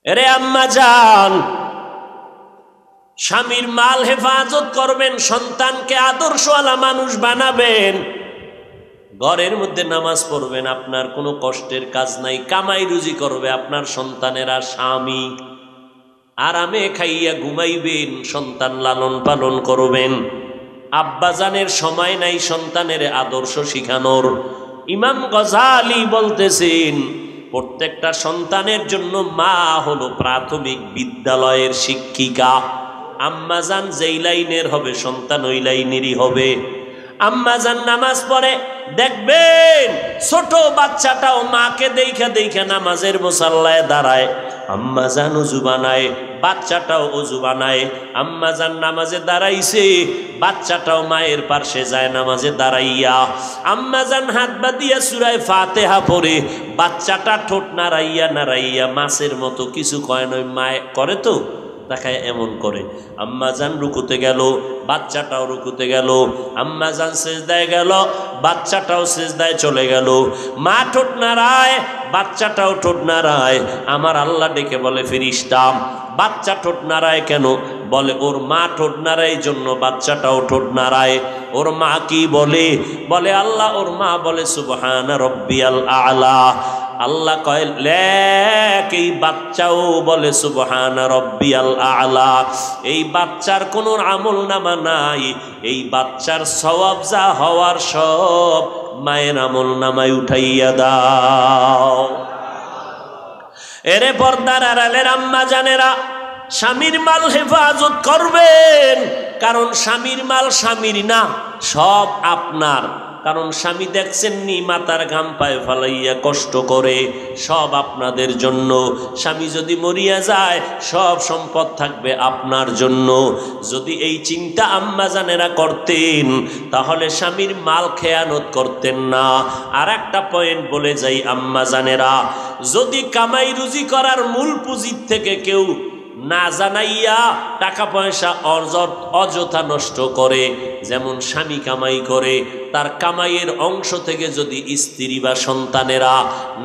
এরে আম্মা জান, স্বামীর মাল হেফাজত করবেন, সন্তানকে আদর্শওয়ালা মানুষ বানাবেন, ঘরের মধ্যে নামাজ পড়বেন, আপনার কোনো কষ্টের কাজ নাই, কামাই রুজি করবে আপনার সন্তানেরা, স্বামী আরামে খাইয়া ঘুমাইবেন, সন্তান লালন পালন করবেন। আব্বাজানের সময় নাই সন্তানের আদর্শ শিখানোর। ইমাম গজালি বলতেছেন প্রত্যেকটা সন্তানের জন্য মা হলো প্রাথমিক বিদ্যালয়ের শিক্ষিকা। আম্মাজান যেই লাইনের হবে সন্তান ওই লাইনেরই হবে। আম্মাজান নামাজ পড়ে, দেখবেন ছোট বাচ্চাটাও মাকে দেখা দেখা নামাজের মুসাল্লায় দাঁড়ায়। আম্মাজান ওযু বানায়, বাচ্চাটাও ওযু বানায়। আম্মাজান নামাজে দাঁড়াইছে, বাচ্চাটাও মায়ের পাশে যায় নামাজে দাঁড়াইয়া। আম্মাজান হাত বাঁধিয়া সূরা ফাতিহা পড়ে, বাচ্চাটা ঠোঁট নাড়াইয়া নাড়াইয়া মাছের মতো কিছু কয় নয়, মায়ে করে তো দেখায় এমন করে। আম্মাজান রুকুতে গেল, বাচ্চাটাও রুকুতে গেল। আম্মাজান সিজদায় গেল, বাচ্চাটাও সিজদায় চলে গেল। মা ঠোঁট নাড়ায়, বাচ্চাটাও ঠোঁট নাড়ায়। আমার আল্লাহ ডেকে বলে, ফেরেশতা বাচ্চা ঠোঁট নাড়ায় কেন? বলে ওর মা ঠোঁট নাড়ায় জন্য বাচ্চাটাও ঠোঁট নাড়ায়। ওর মা কি বলে? বলে আল্লাহ, ওর মা বলে সুবহানা রব্বিয়াল আলা। আল্লাহ কয় লেখ, এই বাচ্চাও বলে সুবহানা রব্বিয়াল আলা। এই বাচ্চার কোনো আমল নামা নাই, এই বাচ্চার সওয়াব যা হওয়ার সব মায়ের আমল নামায় উঠাইয়া দাও। এরে পর্দার আড়ালের আম্মা জানেরা, স্বামীর মাল হেফাজত করবেন, কারণ স্বামীর মাল স্বামীর না, সব আপনার। কারণ স্বামী দেখছেন নি মাতার ঘাম পায়ে ফালাইয়া কষ্ট করে, সব আপনাদের জন্য। স্বামী যদি মরিয়া যায় সব সম্পদ থাকবে আপনার জন্য। যদি এই চিন্তা আম্মা জানেরা করতেন তাহলে স্বামীর মাল খেয়ানত করতেন না। আর একটা পয়েন্ট বলে যাই আম্মা জানেরা, যদি কামাই রুজি করার মূল পুঁজির থেকে কেউ না জানাইয়া টাকা পয়সা অযথা নষ্ট করে, যেমন স্বামী কামাই করে, তার কামাইয়ের অংশ থেকে যদি স্ত্রী বা সন্তানেরা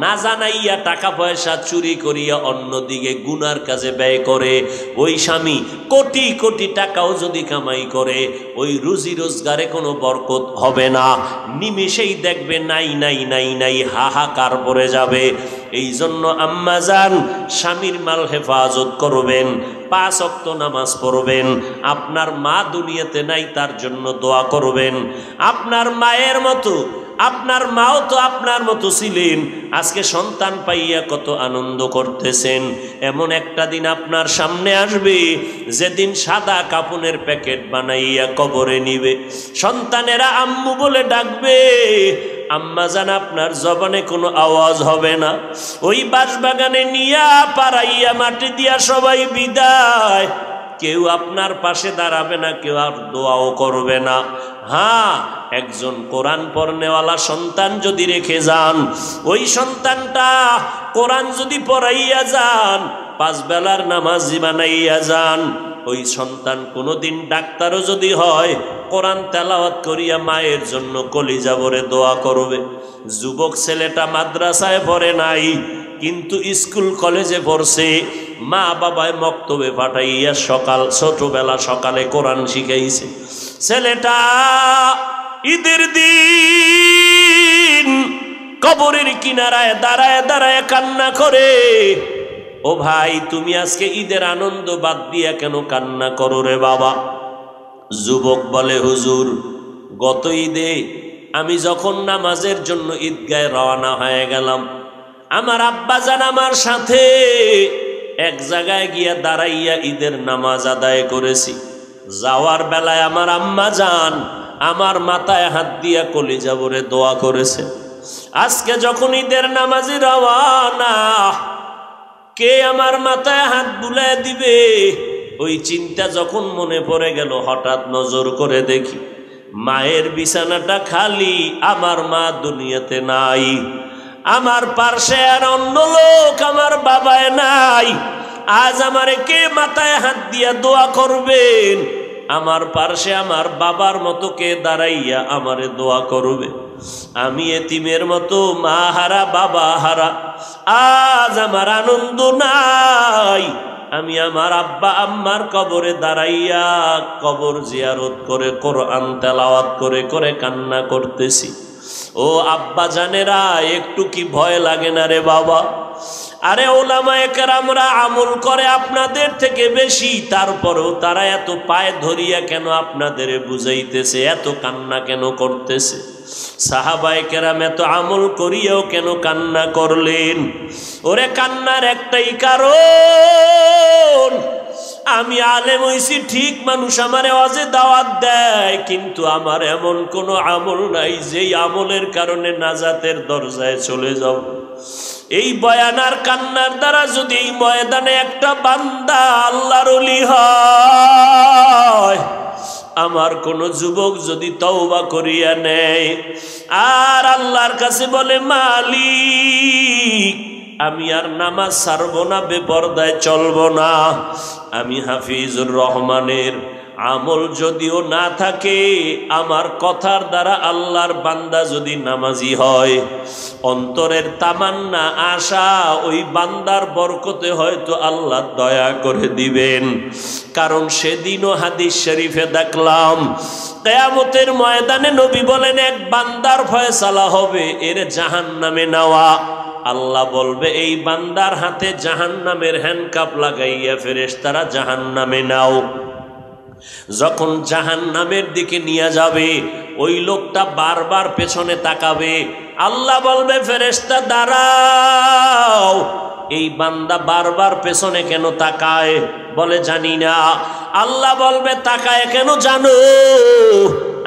না জানাইয়া টাকা পয়সা চুরি করিয়া অন্যদিকে গুনার কাজে ব্যয় করে, ওই স্বামী কোটি কোটি টাকাও যদি কামাই করে, ওই রুজি রোজগারে কোনো বরকত হবে না। নিমেষেই দেখবে নাই নাই নাই নাই হাহাকার পড়ে যাবে। এই জন্য আম্মাজান স্বামীর মাল হেফাজত করবেন, 5 ওয়াক্ত নামাজ পড়বেন। আপনার মা দুনিয়াতে নাই, তার জন্য দোয়া করবেন। আপনার মায়ের মতো, আপনার মাও তো আপনার মতো ছিলেন, আজকে সন্তান পাইয়া কত আনন্দ করতেছেন। এমন একটা দিন আপনার সামনে আসবে যেদিন সাদা কাপনের প্যাকেট বানাইয়া কবরে নিবে, সন্তানেরা আম্মু বলে ডাকবে, আম্মাজান আপনার জবানে কোনো আওয়াজ হবে না। ওই বাঁশবাগানে নিয়া পাড়াইয়া মাটি দিয়া সবাই বিদায়, কেউ আপনার পাশে দাঁড়াবে না, কেউ আর দোয়াও করবে না। হ্যাঁ, একজন কোরআন পড়নেওয়ালা সন্তান যদি রেখে যান, ওই সন্তানটা কোরআন যদি পড়াইয়া যান, 5 বেলার নামাজি বানাইয়া যান, ওই সন্তান কোনোদিন ডাক্তারও যদি হয়, কোরআন তেলাওয়াত করিয়া মায়ের জন্য কলিজা ভরে দোয়া করবে। যুবক ছেলেটা মাদ্রাসায় পড়ে নাই, কিন্তু স্কুল কলেজে পড়ছে, মা বাবায় মক্তবে পাঠাইয়া ছোটবেলা সকালে কোরআন শিখাইছে। ছেলেটা ঈদের দিন কবরের কিনারায় দাঁড়ায় দাঁড়ায় কান্না করে, ও ভাই তুমি আজকে ঈদের আনন্দ বাদ দিয়া কেন কান্না করো রে বাবা? যুবক বলে, হুজুর গত ঈদে আমি যখন নামাজের জন্য ঈদগায় রওনা হয়ে গেলাম, আমার আব্বাজান আমার সাথে এক জায়গায় গিয়া দাঁড়াইয়া ঈদের নামাজ আদায় করেছি। যাওয়ার বেলায় আমার আম্মাজান আমার মাথায় হাত দিয়া কলিজা ভরে দোয়া করেছে। আজকে যখন ঈদের নামাজে রওনা, কে আমার মাথায় হাত বুলায় দিবে, ওই চিন্তা যখন মনে পড়ে গেল, হঠাৎ নজর করে দেখি মায়ের বিছানাটা খালি, আমার মা দুনিয়াতে নাই। আমার পার্শ্বে আর অন্য লোক আমার বাবায় নাই। আজ আমারে কে মাথায় হাত দিয়া দোয়া করবেন? আমার পার্শ্বে আমার বাবার মতো কে দাঁড়াইয়া আমারে দোয়া করবে? আমি এতিমের মতো মা হারা বাবা হারা, আজ আমার আনন্দ নাই। আমি আমার আব্বা আম্মার কবরে দাঁড়াইয়া কবর জিয়ারত করে কোরআন তেলাওয়াত করে করে কান্না করতেছি। ও আব্বা জানেরা, একটু কি ভয় লাগে না রে বাবা? আরে ওলামায়ে কেরামরা আমল করে আপনাদের থেকে বেশি, তারপরেও তারা এত পায়ে ধরিয়া কেন আপনাদের বুঝাইতেছে, এত কান্না কেন করতেছে? সাহাবায়ে কেরাম এত আমল করিয়াও কেন কান্না করলেন? ওরে কান্নার একটাই কারণ, আমি আলেম হইছি ঠিক, মানুষ আমারে ওয়াজে দাওয়াত দেয়, কিন্তু আমার এমন কোনো আমল নাই যেই আমলের কারণে নাজাতের দরজায় চলে যাব। এই বয়ান আর কান্নার দ্বারা যদি এই ময়দানে একটা বান্দা আল্লাহর ওলি হয়, আমার কোন যুবক যদি তওবা করিয়া নেয় আর আল্লাহর কাছে বলে, মালিক আমি আর নামাজ ছাড়বো না, বেপরদায় চলবো না, আমি হাফিজুর রহমানের আমল যদিও না থাকে, আমার কথার দ্বারা আল্লাহর বান্দা যদি নামাজি হয়, অন্তরের তামান্না আশা ওই বান্দার বরকতে হয়তো আল্লাহ দয়া করে দিবেন। কারণ সেদিনও হাদিস শরীফে দেখলাম, কিয়ামতের ময়দানে নবী বলেন এক বান্দার ফয়সালা হবে, এর জাহান্নামে নেওয়া। আল্লাহ বলবে এই বান্দার হাতে জাহান্নামের হ্যান্ডকাপ লাগাইয়া ফেরেশতারা জাহান্নামে নাও। যখন জাহান্নামের দিকে নিয়ে যাবে, ওই লোকটা বারবার পেছনে তাকাবে। আল্লাহ বলবে ফেরেশতা দাঁড়াও। এই বান্দা বারবার পেছনে কেন তাকায়? বলে জানি না। আল্লাহ বলবে তাকায় কেন জানো?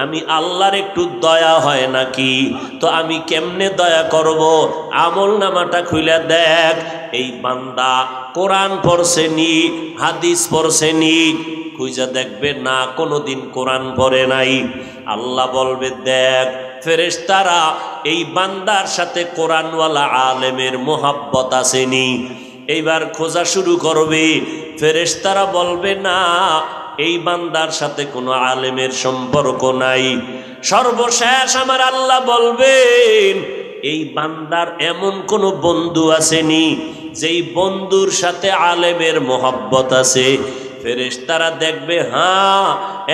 আমি আল্লাহর একটু দয়া হয় নাকি? তো আমি কেমনে দয়া করব? আমল নামাটা খুলে দেখ। এই বান্দা কোরআন পড়ছেনি, হাদিস পড়ছেনি, খুঁজা দেখবে না কোনোদিন কোরআন পড়ে নাই। আল্লাহ বলবে দেখ, ফেরেশতারা এই বান্দার সাথে কোরআনওয়ালা আলেমের মোহাব্বত আসেনি। এইবার খোঁজা শুরু করবে। ফেরেশতারা বলবে না, এই বান্দার সাথে কোনো আলেমের সম্পর্ক নাই। সর্বশেষ আমার আল্লাহ বলবেন, এই বান্দার এমন কোন বন্ধু আসেনি যেই বন্ধুর সাথে আলেমের মোহাব্বত আছে। ফেরেশতারা দেখবে হ্যাঁ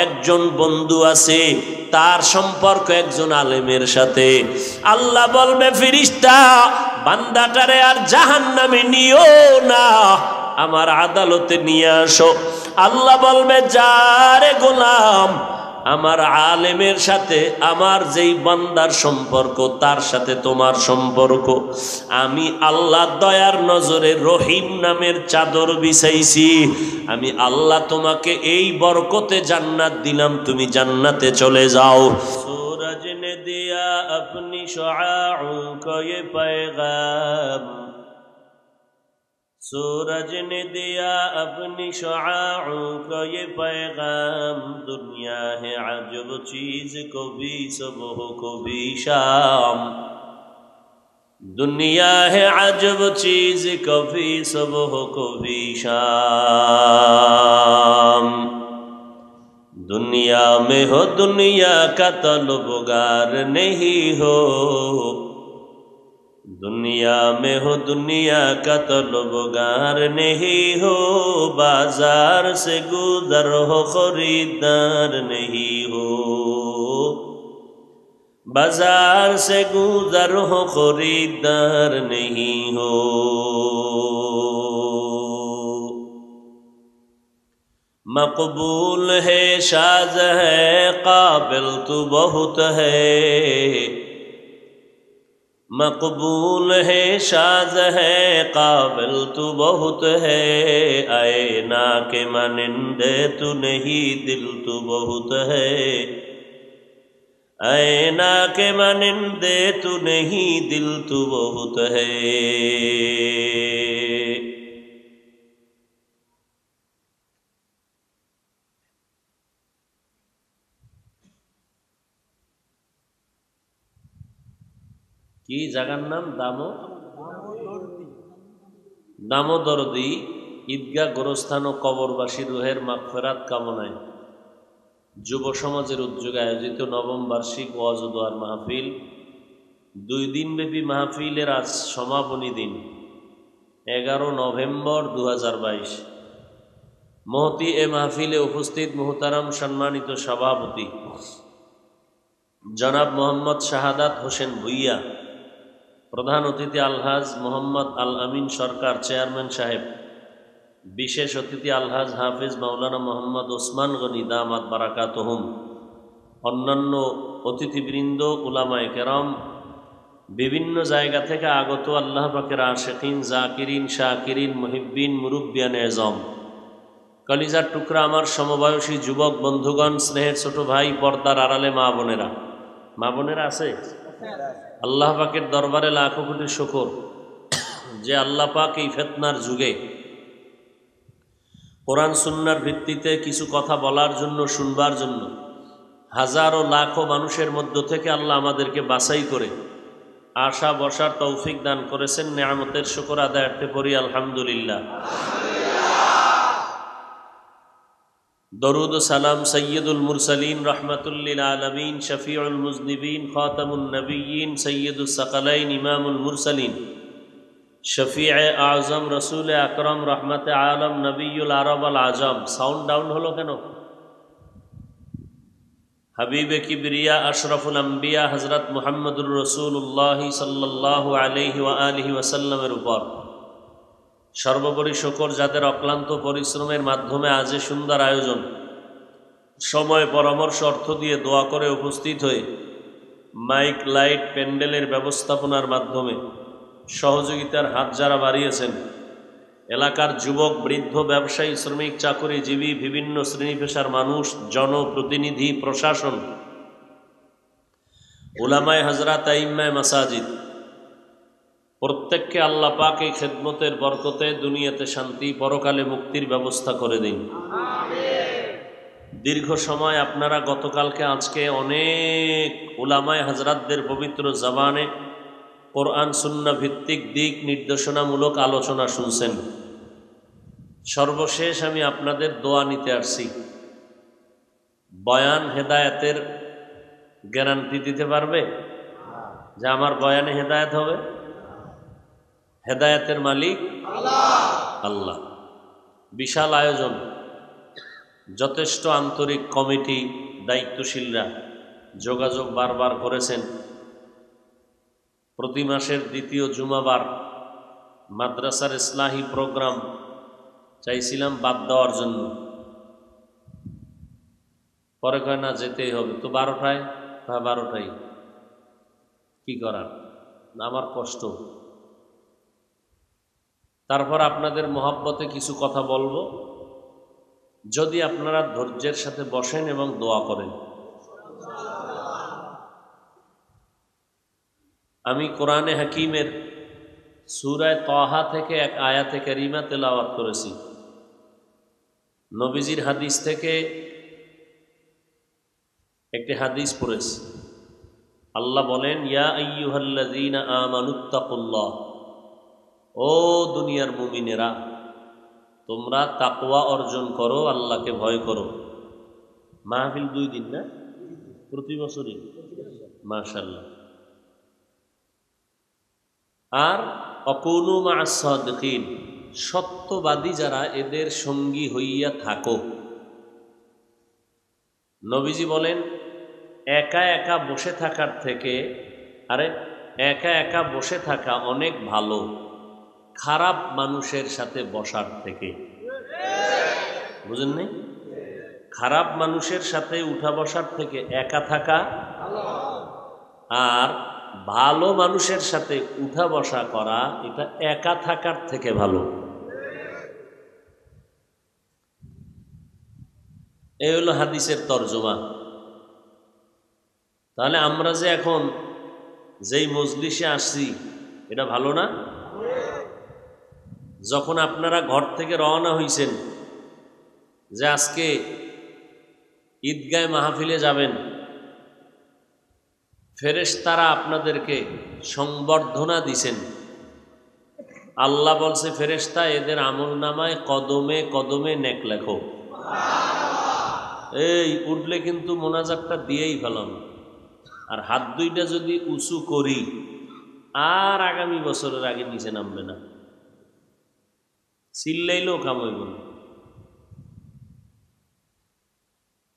একজন বন্ধু আছে, তার সম্পর্ক একজন আলেমের সাথে। আল্লাহ বলবে ফেরেশতা বান্দাটারে আর জাহান্নামে নিও না, আমার আদালতে নিয়ে আসো। আল্লাহ বলবে যারে গোলাম, আমার আলেমের সাথে আমার যেই বান্দার সম্পর্ক তার সাথে তোমার সম্পর্ক, আমি আল্লাহ দয়ার নজরে রহিম নামের চাদর বিছাইছি। আমি আল্লাহ তোমাকে এই বরকতে জান্নাত দিলাম, তুমি জান্নাতে চলে যাও। सूरज ने दिया अपनी शुआओं को ये पैगाम, सूरज ने दिया अपनी शुआओं को ये पैगाम, दुनिया है अजब चीज कभी सुबह कभी शाम, दुनिया है अजब चीज कभी सुबह कभी शाम। दुनिया में हो दुनिया का तलबगार नहीं हो, दुनिया में हो दुनिया का तलबगार नहीं हो, बाजार से गुजर हो खरीदार नहीं हो, बाजार से गुजर हो खरीदार नहीं हो। मकबूल है शाज़ है काबिल तू बहुत है, मकबूल है शाज़ है काबिल तू बहुत है, आईना के मानिंदे तू नहीं दिल तू बहुत है, आईना के मानिंदे तू नहीं दिल तू बहुत है। কি জায়গার নাম? দামোদরদি ঈদগাহ গোরস্থান ও কবরবাসী রুহের মাগফিরাত কামনায় যুব সমাজের উদ্যোগে আয়োজিত নবম বার্ষিক ওয়াজ ও দোয়ার মাহফিল, 2 দিনব্যাপী মাহফিলের আজ সমাপনী দিন 11 নভেম্বর 2022। মহতি এ মাহফিলে উপস্থিত মুহতারাম সম্মানিত সভাপতি জনাব মোহাম্মদ শাহাদাত হোসেন ভুইয়া, প্রধান অতিথি আলহাজ মোহাম্মদ আল আমিন সরকার চেয়ারম্যান সাহেব, বিশেষ অতিথি আলহাজ হাফিজ মাওলানা মোহাম্মদ ওসমান গনি দামাত বারাকাতুহুম, অন্যান্য অতিথিবৃন্দ, উলামায়ে কেরাম, বিভিন্ন জায়গা থেকে আগত আল্লাহ পাকের আশিকিন, জাকিরিন, শাকিরিন, মুহিব্বিন, মুরব্বিয়ান এজম, কলিজার টুকরা আমার সমবয়সী যুবক বন্ধুগণ, স্নেহের ছোট ভাই, পর্দার আড়ালে মা বোনেরা আছে। আল্লাহ পাকের দরবারে লাখো কোটি শুকর যে আল্লাহ পাক এই ফিতনার যুগে কোরআন সুন্নাহর ভিত্তিতে কিছু কথা বলার জন্য, শুনবার জন্য হাজারো লাখো মানুষের মধ্য থেকে আল্লাহ আমাদেরকে বাছাই করে আশা বসার তৌফিক দান করেছেন। নেয়ামতের শুকর আদায়ার্থে পড়ি আলহামদুলিল্লাহ। দরুদ ও সালাম সৈয়দুল মুরসালিন রহমাতুল লিল আলামিন শফিউল মুজনিবিন খাতামুন নবিয়্যিন সৈয়দুস সাকালাইন ইমামুল মুরসালিন শফিয়ে আজম রসুল আকরম রহমতে আলম নবিউল আরব আল আজম। সাউন্ড ডাউন হলো কেন? হাবিবে কিবরিয়া আশরাফুল আম্বিয়া হজরত মুহাম্মদুর রসুল্লাহ সাল্লাল্লাহু আলাইহি ওয়া আলিহি ওয়াসাল্লামের উপর সর্বোপরি শুকর, যাদের অক্লান্ত পরিশ্রমের মাধ্যমে আজ সুন্দর আয়োজন, সময় পরামর্শ অর্থ দিয়ে দোয়া করে উপস্থিত হয়ে মাইক, লাইট, প্যান্ডেলের ব্যবস্থাপনার মাধ্যমে সহযোগিতার হাত যারা বাড়িয়েছেন, এলাকার যুবক, বৃদ্ধ, ব্যবসায়ী, শ্রমিক, চাকরিজীবী, বিভিন্ন শ্রেণী পেশার মানুষ, জনপ্রতিনিধি, প্রশাসন, উলামায়ে হযরত, আইম্মায়ে মাসাজিদ, প্রত্যেককে আল্লাহ পাক এই খেদমতের বরকতে দুনিয়াতে শান্তি, পরকালে মুক্তির ব্যবস্থা করে দিন। দীর্ঘ সময় আপনারা গতকালকে আজকে অনেক উলামায়ে হযরতদের পবিত্র জবানে কোরআন সুন্নাহ ভিত্তিক দিক নির্দেশনামূলক আলোচনা শুনছেন। সর্বশেষ আমি আপনাদের দোয়া নিতে আসছি। বয়ান হেদায়েতের গ্যারান্টি দিতে পারবে যে আমার বয়ানে হেদায়েত হবে? হেদায়েতের মালিক আল্লাহ। বিশাল আয়োজন, যথেষ্ট আন্তরিক কমিটি, দায়িত্বশীলরা যোগাযোগ বারবার করেছেন। প্রতি মাসের দ্বিতীয় জুমাবার মাদ্রাসার ইসলাহি প্রোগ্রাম চাইছিলাম বাদ দেওয়ার জন্য, পরে কয় না যেতেই হবে। তো 12টায় বা 12টাই কি করার, আমার কষ্ট। তারপর আপনাদের মহব্বতে কিছু কথা বলবো, যদি আপনারা ধৈর্যের সাথে বসেন এবং দোয়া করেন। আমি কোরআনে হাকিমের সূরা তাহা থেকে এক আয়াতে কারিমা তেলাওয়াত করেছি। নবীজির হাদিস থেকে একটি হাদিস পড়েছি। আল্লাহ বলেন, ইয়া আইয়ুহাল্লাযীনা আমানুত্তাকুল্লাহ, ও দুনিয়ার মুমিনেরা, তোমরা তাকওয়া অর্জন করো, আল্লাহকে ভয় করো। মাহফিল 2 দিন না, প্রতি বছরই, মাশাআল্লাহ। আর অকুনু মা'আস সাদিকিন, সত্যবাদী যারা, এদের সঙ্গী হইয়া থাকো। নবীজি বলেন, একা একা বসে থাকার থেকে, একা একা বসে থাকা অনেক ভালো খারাপ মানুষের সাথে বসার থেকে। বুঝেন নাই? খারাপ মানুষের সাথে উঠা বসার থেকে একা থাকা, আর ভালো মানুষের সাথে উঠা বসা করা, এটা একা থাকার থেকে ভালো। এই হলো হাদিসের তর্জমা। তাহলে আমরা যে এখন যেই মজলিসে আসছি, এটা ভালো না? যখন আপনারা ঘর থেকে রওনা হইছেন যে আজকে ঈদগাহে মাহফিলে যাবেন, ফেরেশতারা আপনাদেরকে সংবর্ধনা দিছেন। আল্লাহ বলছে, ফেরেশতা এদের আমল নামায় কদমে কদমে নেক লেখো। এই উঠলে কিন্তু মোনাজাতটা দিয়েই ফেলাম, আর হাত দুইটা যদি উঁচু করি আর আগামী বছরের আগে নিচে নামবে না, চিল্লাইলেও কাম হইব না।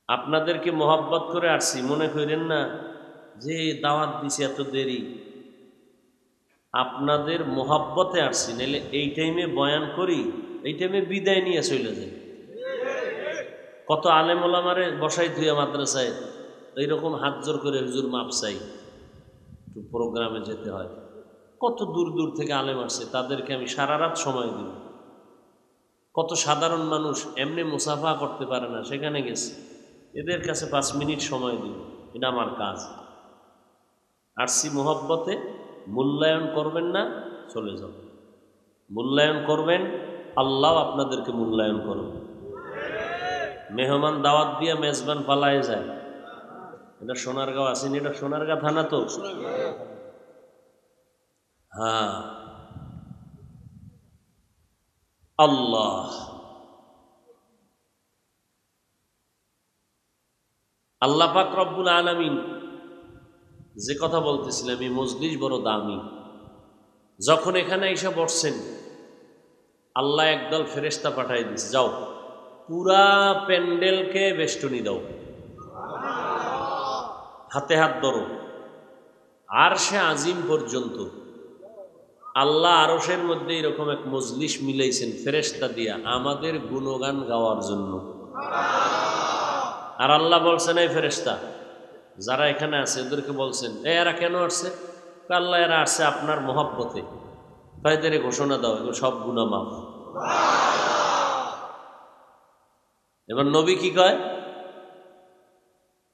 আপনাদেরকে মোহাব্বত করে আসছি, মনে করেন না যে দাওয়াত দিছে এত দেরি। আপনাদের মোহাব্বতে আসছি, নাহলে এই টাইমে বয়ান করি, এই টাইমে বিদায় নিয়ে চলে যায়। কত আলেম ওলামারে বসাই ধুয়ে মাদ্রাসায় এইরকম হাত জোর করে হুজুর মাপ চাই, একটু প্রোগ্রামে যেতে হয়। কত দূর দূর থেকে আলেম আসছে, তাদেরকে আমি সারা রাত সময় দিব। কত সাধারণ মানুষ এমনি মুসাফা করতে পারে না, সেখানে গেছে, এদের কাছে 5 মিনিট সময় দিব, এটা আমার কাজ। আসছি মোহব্বতে, মূল্যায়ন করবেন না চলে যাব, মূল্যায়ন করবেন আল্লাহ আপনাদেরকে মূল্যায়ন করবেন। মেহমান দাওয়াত দিয়ে মেজবান পালায় যায়, এটা সোনারগাঁও আসেনি, এটা সোনারগাঁ থানা তো। হ্যাঁ, আল্লাহ আল্লাহ পাক রব্বুল আলামিন যে কথা বলতেছিলাম, এই মজলিস বড় দামি। যখন এখানে এসে বসছেন, আল্লাহ একদল ফেরেশতা পাঠাই দিচ্ছে, যাও পুরা প্যান্ডেলকে বেষ্টনী দাও, হাতে হাত ধরো, আরশে আজিম পর্যন্ত। আল্লাহ আরশের মধ্যে এরকম এক মজলিস মিলাইছেন ফেরেশতা দিয়া আমাদের গুণগান গাওয়ার জন্য। আর আল্লাহ বলছেন, এই ফেরেশতা যারা এখানে আছে ওদেরকে বলছেন, এরা কেন আসছে? আল্লাহ এরা আসছে আপনার মহব্বতে, তাদের ঘোষণা দাও এগুলো সব গুনাহ মাফ। এবার নবী কি কয়?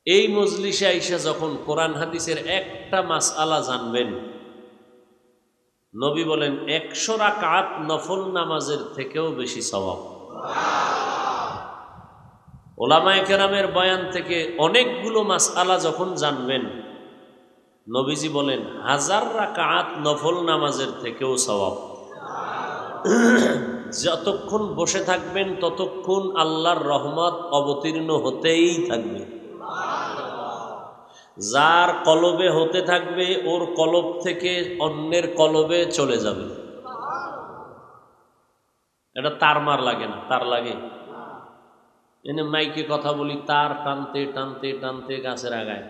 এই মজলিসে আইসা যখন কোরআন হাদিসের একটা মাসআলা জানবেন, নবী বলেন 100 রাকাত নফল নামাজের থেকেও বেশি সওয়াব। ওলামায়ে কেরামের বয়ান থেকে অনেকগুলো মাসআলা যখন জানবেন, নবীজি বলেন 1000 রাকাত নফল নামাজের থেকেও সওয়াব। যতক্ষণ বসে থাকবেন ততক্ষণ আল্লাহর রহমত অবতীর্ণ হতেই থাকবে। যার কলবে হতে থাকবে ওর কলব থেকে অন্যের কলবে চলে যাবে। এটা তার মার লাগে না, তার লাগে এনে মাইকে কথা বলি, তার টানতে টানতে টানতে গাছের আগায়।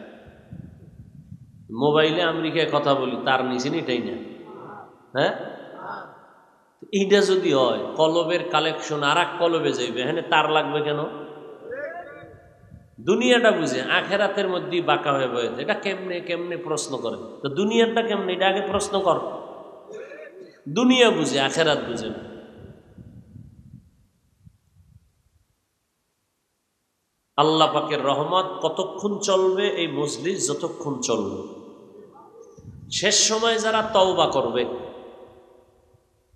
মোবাইলে আমেরিকায় কথা বলি, তার নিচে এটাই না। হ্যাঁ, এইটা যদি হয় কলবের কালেকশন আর এক কলবে যাইবে, হ্যাঁ তার লাগবে কেন? দুনিয়াটা বুঝে, আখেরাতের মধ্যেই বাঁকা হয়ে বয়েছে। এটা কেমনে কেমনে প্রশ্ন করে, তো দুনিয়াটা কেমনে এটা আগে প্রশ্ন কর। দুনিয়া বুঝে, আখেরাত বুঝে না। আল্লাহ পাকের রহমত কতক্ষণ চলবে? এই মজলিস যতক্ষণ চলবে। শেষ সময় যারা তওবা করবে,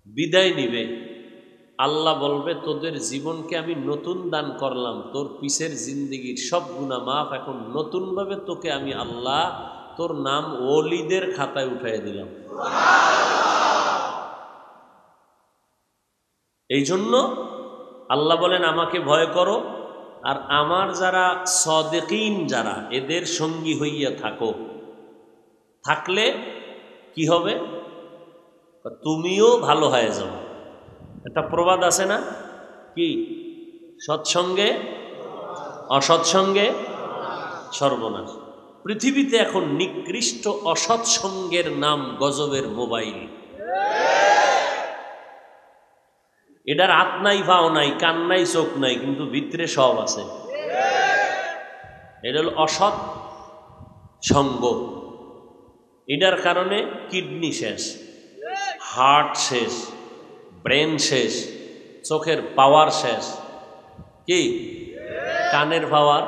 বিদায় নিবে, আল্লাহ বলবে তোদের জীবনকে আমি নতুন দান করলাম, তোর পিছের জিন্দেগির সব গুনাহ মাফ, এখন নতুনভাবে তোকে আমি আল্লাহ তোর নাম ওলিদের খাতায় উঠাই দিলাম। এই জন্য আল্লাহ বলেন আমাকে ভয় করো, আর আমার যারা সাদিকিন যারা, এদের সঙ্গী হইয়া থাকো, থাকলে কি হবে? তুমিও ভালো হয়ে যাও। একটা প্রবাদ আছে না, কি? সৎসঙ্গে অসৎসঙ্গে সর্বনাশ। পৃথিবীতে এখন নিকৃষ্ট অসৎসঙ্গের নাম গজবের মোবাইল। এটার হাত নাই, পাও নাই, কান নাই, চোখ নাই, কিন্তু ভিতরে সব আছে। এটা হল অসৎ সঙ্গ। এটার কারণে কিডনি শেষ, হার্ট শেষ, ব্রেন শেষ, চোখের পাওয়ার শেষ, কি কানের পাওয়ার।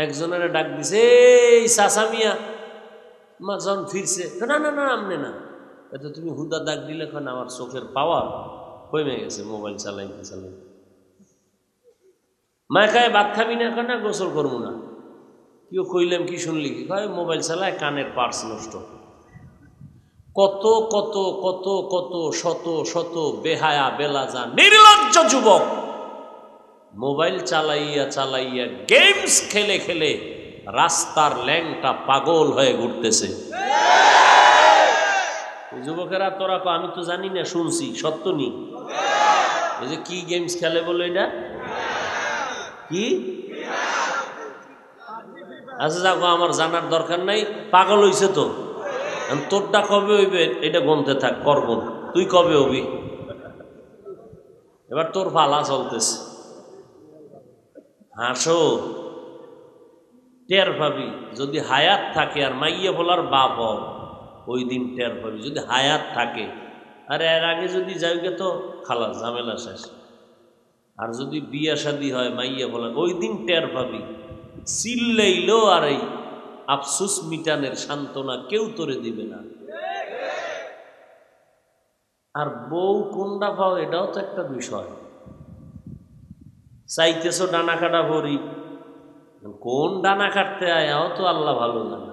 একজনের ডাক দিছে, এই চাচা মিয়া মা যখন ফিরছে, না না না আমনে না, এত তুমি হুদা ডাক দিলে কেন? আমার চোখের পাওয়ার কমে গেছে মোবাইল চালাইতে চালাইতে। মায় খায় ভাত খাবি না কেন? গোসল করবো না। কেউ কইলাম কি শুনলি কি? কয় মোবাইল চালায়, কানের পার্স নষ্ট। কত কত কত কত শত শত বেহায়া বেলাজা নির্লজ্জ যুবক মোবাইল চালাইয়া চালাইয়া গেমস খেলে খেলে রাস্তার ল্যাংটা পাগল হয়ে ঘুরতেছে। যুবকেরা তোরা আমি তো জানি না, শুনছি, সত্য নি? এই যে কি গেমস খেলে বলে এটা কি? আচ্ছা যাকো, আমার জানার দরকার নাই, পাগল হইছে তো। তোরটা কবে হইবে এটা গনতে থাক, করব। তুই কবে হবি? এবার তোর পালা চলতেছে। হাসো, টের পাবি যদি হায়াত থাকে। আর মাইয়া বলার বাপ হও, ওই দিন টের পাবি যদি হায়াত থাকে। আর এর আগে যদি যাইগে তো খালাস, ঝামেলা শেষ। আর যদি বিয়া শাদী হয় মাইয়া বলার, ওই দিন টের পাবি। চিল্লাইলো আর এই আফসুস মিটানের সান্ত্বনা কেউ তোরে দিবে না। আর বউ কোনটা পাও এটাও তো একটা বিষয়। চাইতেছো ডানা কাটা ভরি, কোন ডানা কাটতে আয়াও তো আল্লাহ ভালো জানে।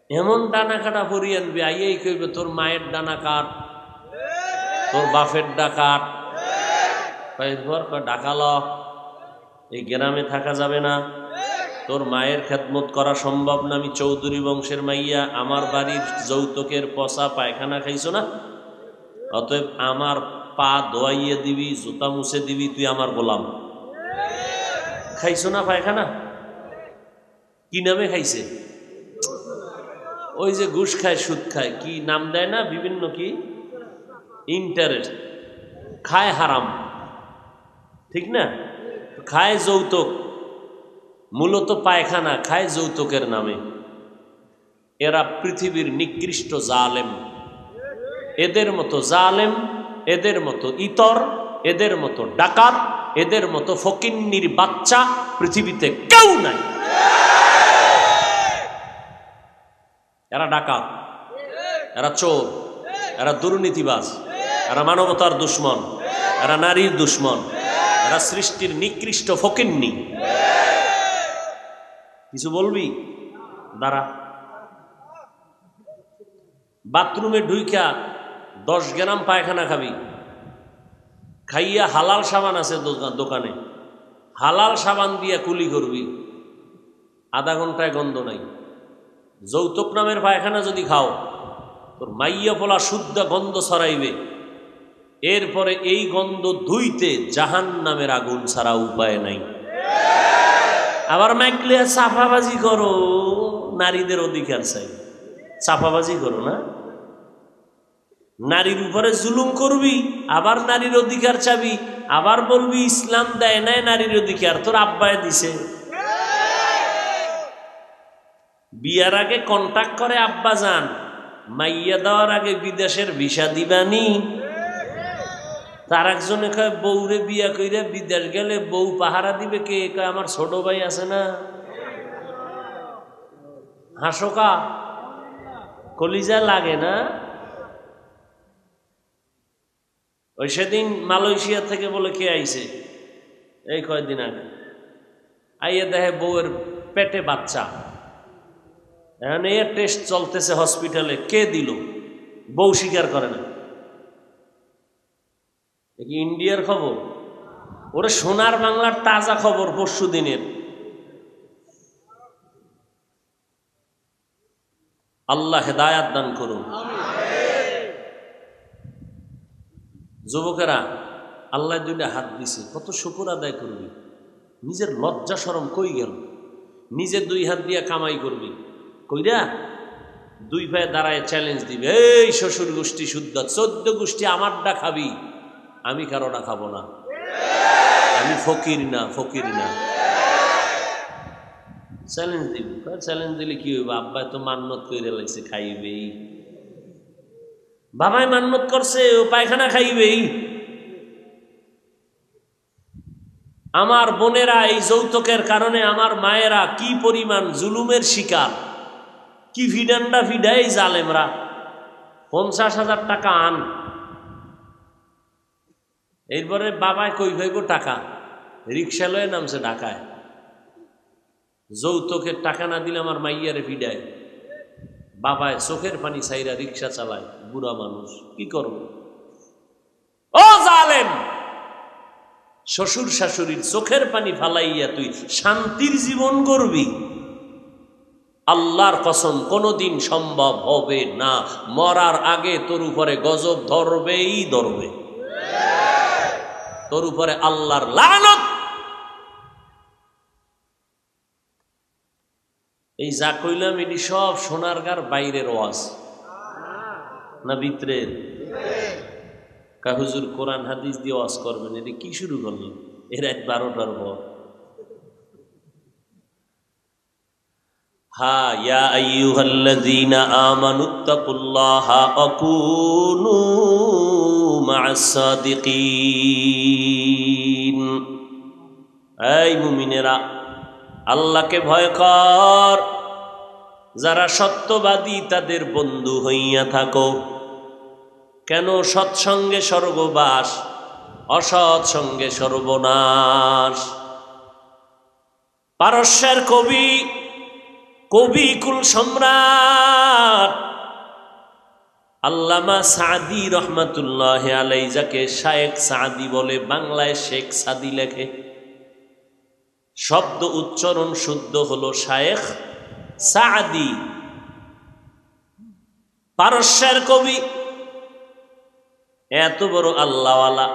এমন ডানা কাটা ভরি আনবি, আইয়াই কইবে তোর মায়ের ডানা কাট, তোর বাপের ডাকাট। ডাকাল, এই গ্রামে থাকা যাবে না, তোর মায়ের খেদমত করা সম্ভব না। আমি চৌধুরী বংশের মাইয়া, আমার বাড়ির যৌতুকের পচা পায়খানা খাইছো না, অতএব আমার পা ধোয়াইয়ে দিবি, জুতা মুছে দিবি, তুই আমার গোলাম। খাইছো না পায়খানা? কি নামে খাইছে? ওই যে ঘুষ খায়, সুদ খায়, কি নাম দেয় না বিভিন্ন, কি ইন্টারেস্ট খায়, হারাম, ঠিক না? খায় যৌতুক, মূলত পায়খানা খায় যৌতুকের নামে। এরা পৃথিবীর নিকৃষ্ট জালেম। এদের মতো জালেম, এদের মতো ইতর, এদের মতো ডাকাত, এদের মতো ফকিন্নির বাচ্চা পৃথিবীতে কেউ নাই। এরা ডাকাত, এরা চোর, এরা দুর্নীতিবাজ, এরা মানবতার দুশ্মন, এরা নারীর দুশ্মন, এরা সৃষ্টির নিকৃষ্ট ফকিন্নি। কিছু বলবি? দাঁড়া। বাথরুমে ঢুইকা 10 গ্রাম পায়খানা খাবি, খাইয়া হালাল সাবান আছে দোকানে, হালাল সাবান দিয়া কুলি করবি, আধা ঘন্টায় গন্ধ নাই। যৌতুক নামের পায়খানা যদি খাও, তোর মাইয়া পোলা শুদ্ধ গন্ধ ছড়াইবে। এরপরে এই গন্ধ ধুইতে জাহান্নামের আগুন ছাড়া উপায় নাই। আবার মাইকলে চাপাবাজি করো, নারীদের অধিকার চাই, চাপাবাজি করো না, নারীর উপরে জুলুম করবি, আবার নারীর অধিকার চাবি, আবার বলবি ইসলাম দেয় নাই নারীর অধিকার, তোর আব্বায় দিছে। বিয়ার আগে কন্টাক্ট করে আব্বা যান, মাইয়া দেওয়ার আগে বিদেশের ভিসা দিবানি। তার একজনে কয় বউরে বিয়া কইরা বিদেশ গেলে বউ পাহারা দিবে কে? কয় আমার ছোট ভাই আছে না। হাসোকা, কলিজা লাগে না? ওই সেদিন মালয়েশিয়া থেকে বলে কে আইছে এই কয়েকদিন আগে, আইয়া দেখে বউয়ের পেটে বাচ্চা। এখন এর টেস্ট চলতেছে হসপিটালে, কে দিল? বউ স্বীকার করে না। কি ইন্ডিয়ার খবর? ওরে সোনার বাংলার তাজা খবর, পরশু দিনের। আল্লাহ হেদায়াত দান করুন। যুবকেরা, আল্লাহ দুইটা হাত দিছে, কত শুকর আদায় করবি। নিজের লজ্জা শরম কই গেল? নিজে 2 হাত দিয়া কামাই করবি, কইরা 2 পায়ে দাঁড়ায় চ্যালেঞ্জ দিবে, এই শ্বশুর গোষ্ঠী শুদ্ধ, 14 গোষ্ঠী আমারটা খাবি, আমি কারোটা খাবো না, আমি ফকির না, ফকির না। চ্যালেঞ্জ দিবি। চ্যালেঞ্জ দিলে কি হইব? আব্বাই তো মান্নত করে লাইছে, খাইবেই। বাবাই মান্নত করছে, ও পায়খানা খাইবেই। আমার বোনেরা এই যৌতুকের কারণে, আমার মায়েরা কি পরিমাণ জুলুমের শিকার, কি ফিডান্ডা ফিডাই জালেমরা। 50,000 টাকা আন, এরপরে বাবায় কই ভাইব টাকা, রিক্সা লয়ে নামছে ঢাকায়। যৌতুকের টাকা না দিলে আমার মাইয়ারে ফিডায়। বাবায় চোখের পানি ছাইরা রিক্সা চালায়, বুড়া মানুষ, কি করব? ও জালেম, শ্বশুর শাশুড়ির চোখের পানি ফালাইয়া তুই শান্তির জীবন করবি, আল্লাহর কসম কোনোদিন সম্ভব হবে না। মরার আগে তোর উপরে গজব ধরবেই ধরবে, তোর উপরে আল্লাহর লানত। এই যা কইলাম এটি সব সোনারগাঁর বাইরের ওয়াজ না ভিতরের? হুজুর কোরআন হাদিস দিয়ে ওয়াজ করবেন, এটি কি শুরু করলেন এর রাত 12টার পর? হা ইয়া আইয়ুহাল্লাযীনা আমানুত্তাকুল্লাহা ওয়া কুনু মা'আস সাদিকিন। এই মুমিনেরা, আল্লাহকে ভয় কর, যারা সত্যবাদী তাদের বন্ধু হইয়া থাকো। কেন? সৎসঙ্গে স্বর্গবাস, অসৎ সঙ্গে সর্বনাশ। পারস্যের কবি কুল সম্রাট আল্লামা সাদি রহমাতুল্লাহ আলাইহি, যাকে শায়েখ সাদি বলে, বাংলায় শেখ সাদি লেখে, শব্দ উচ্চারণ শুদ্ধ হলো শায়েখ সাদি। পারস্যের কবি, এত বড় আল্লাহওয়ালা,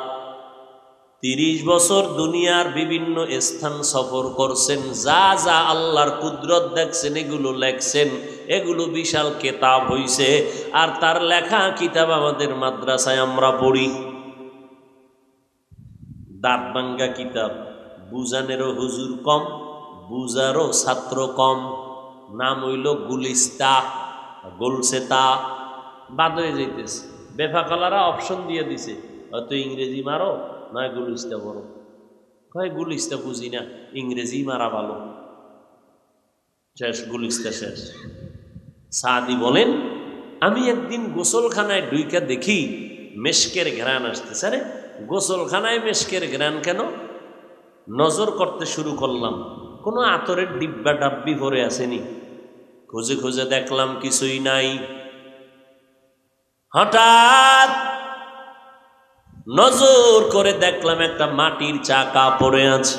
30 বছর দুনিয়ার বিভিন্ন স্থান সফর করছেন, যা যা আল্লাহর কুদরত দেখছেন এগুলো লেখছেন, এগুলো বিশাল কিতাব হইছে। আর তার লেখা কিতাব আমাদের মাদ্রাসায় আমরা পড়ি, দাঁত ভাঙ্গা কিতাব, বুঝানেরও হুজুর কম, বুঝারও ছাত্র কম। নাম হইল গুলিস্তা, গোলসেতা, বাদ হয়ে যাইতেছে। বেফাকালারা অপশন দিয়ে দিছে, হয়তো ইংরেজি মারো নয় গুলিস্তা বড়, কয় গুলিস্তা বুঝি না, ইংরেজি মারা ভালো, শেষ গুলিস্তা শেষ। সাদি বলেন, আমি একদিন গোসলখানায় ঢুইকা দেখি মেশকের ঘ্রাণ আসতেছে। আরে গোসলখানায় মেশকের ঘ্রাণ কেন? নজর করতে শুরু করলাম, কোনো আতরের ডিব্বা ডাব্বি ভরে আসেনি। খুঁজে খুঁজে দেখলাম কিছুই নাই। হঠাৎ নজর করে দেখলাম একটা মাটির চাকা পড়ে আছে।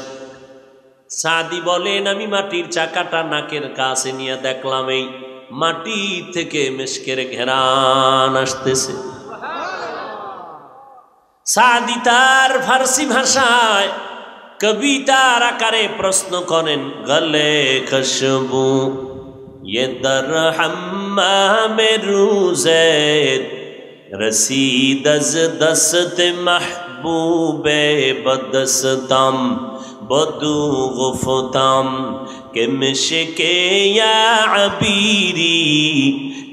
সাদি বলেন, আমি মাটির চাকাটা নাকের কাছে নিয়ে দেখলাম এই মাটি থেকে মেশকের ঘেরান আসতেছে। সাদি তার ফার্সি ভাষায় কবিতার আকারে প্রশ্ন করেন, গলে খুশবু ये दर हम्माम रूज़े रसीद अज़ दस्त महबूबे बदस्तम बदू गुफ्तम के मिशके या अबीरी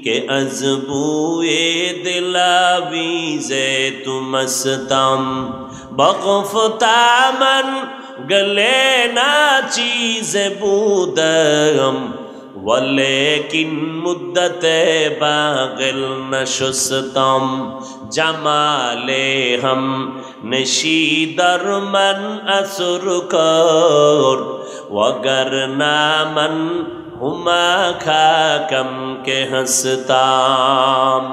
के अज़बूए दिलावीज़े तुमस्तम बगुफ्तामन गले ना चीज़ बूदम वलेकिन मुद्दते बागिल नशुस्तम जमाले हम नशीदर मन असुर कर वगर नामन हुमा खाकम के हंसताम।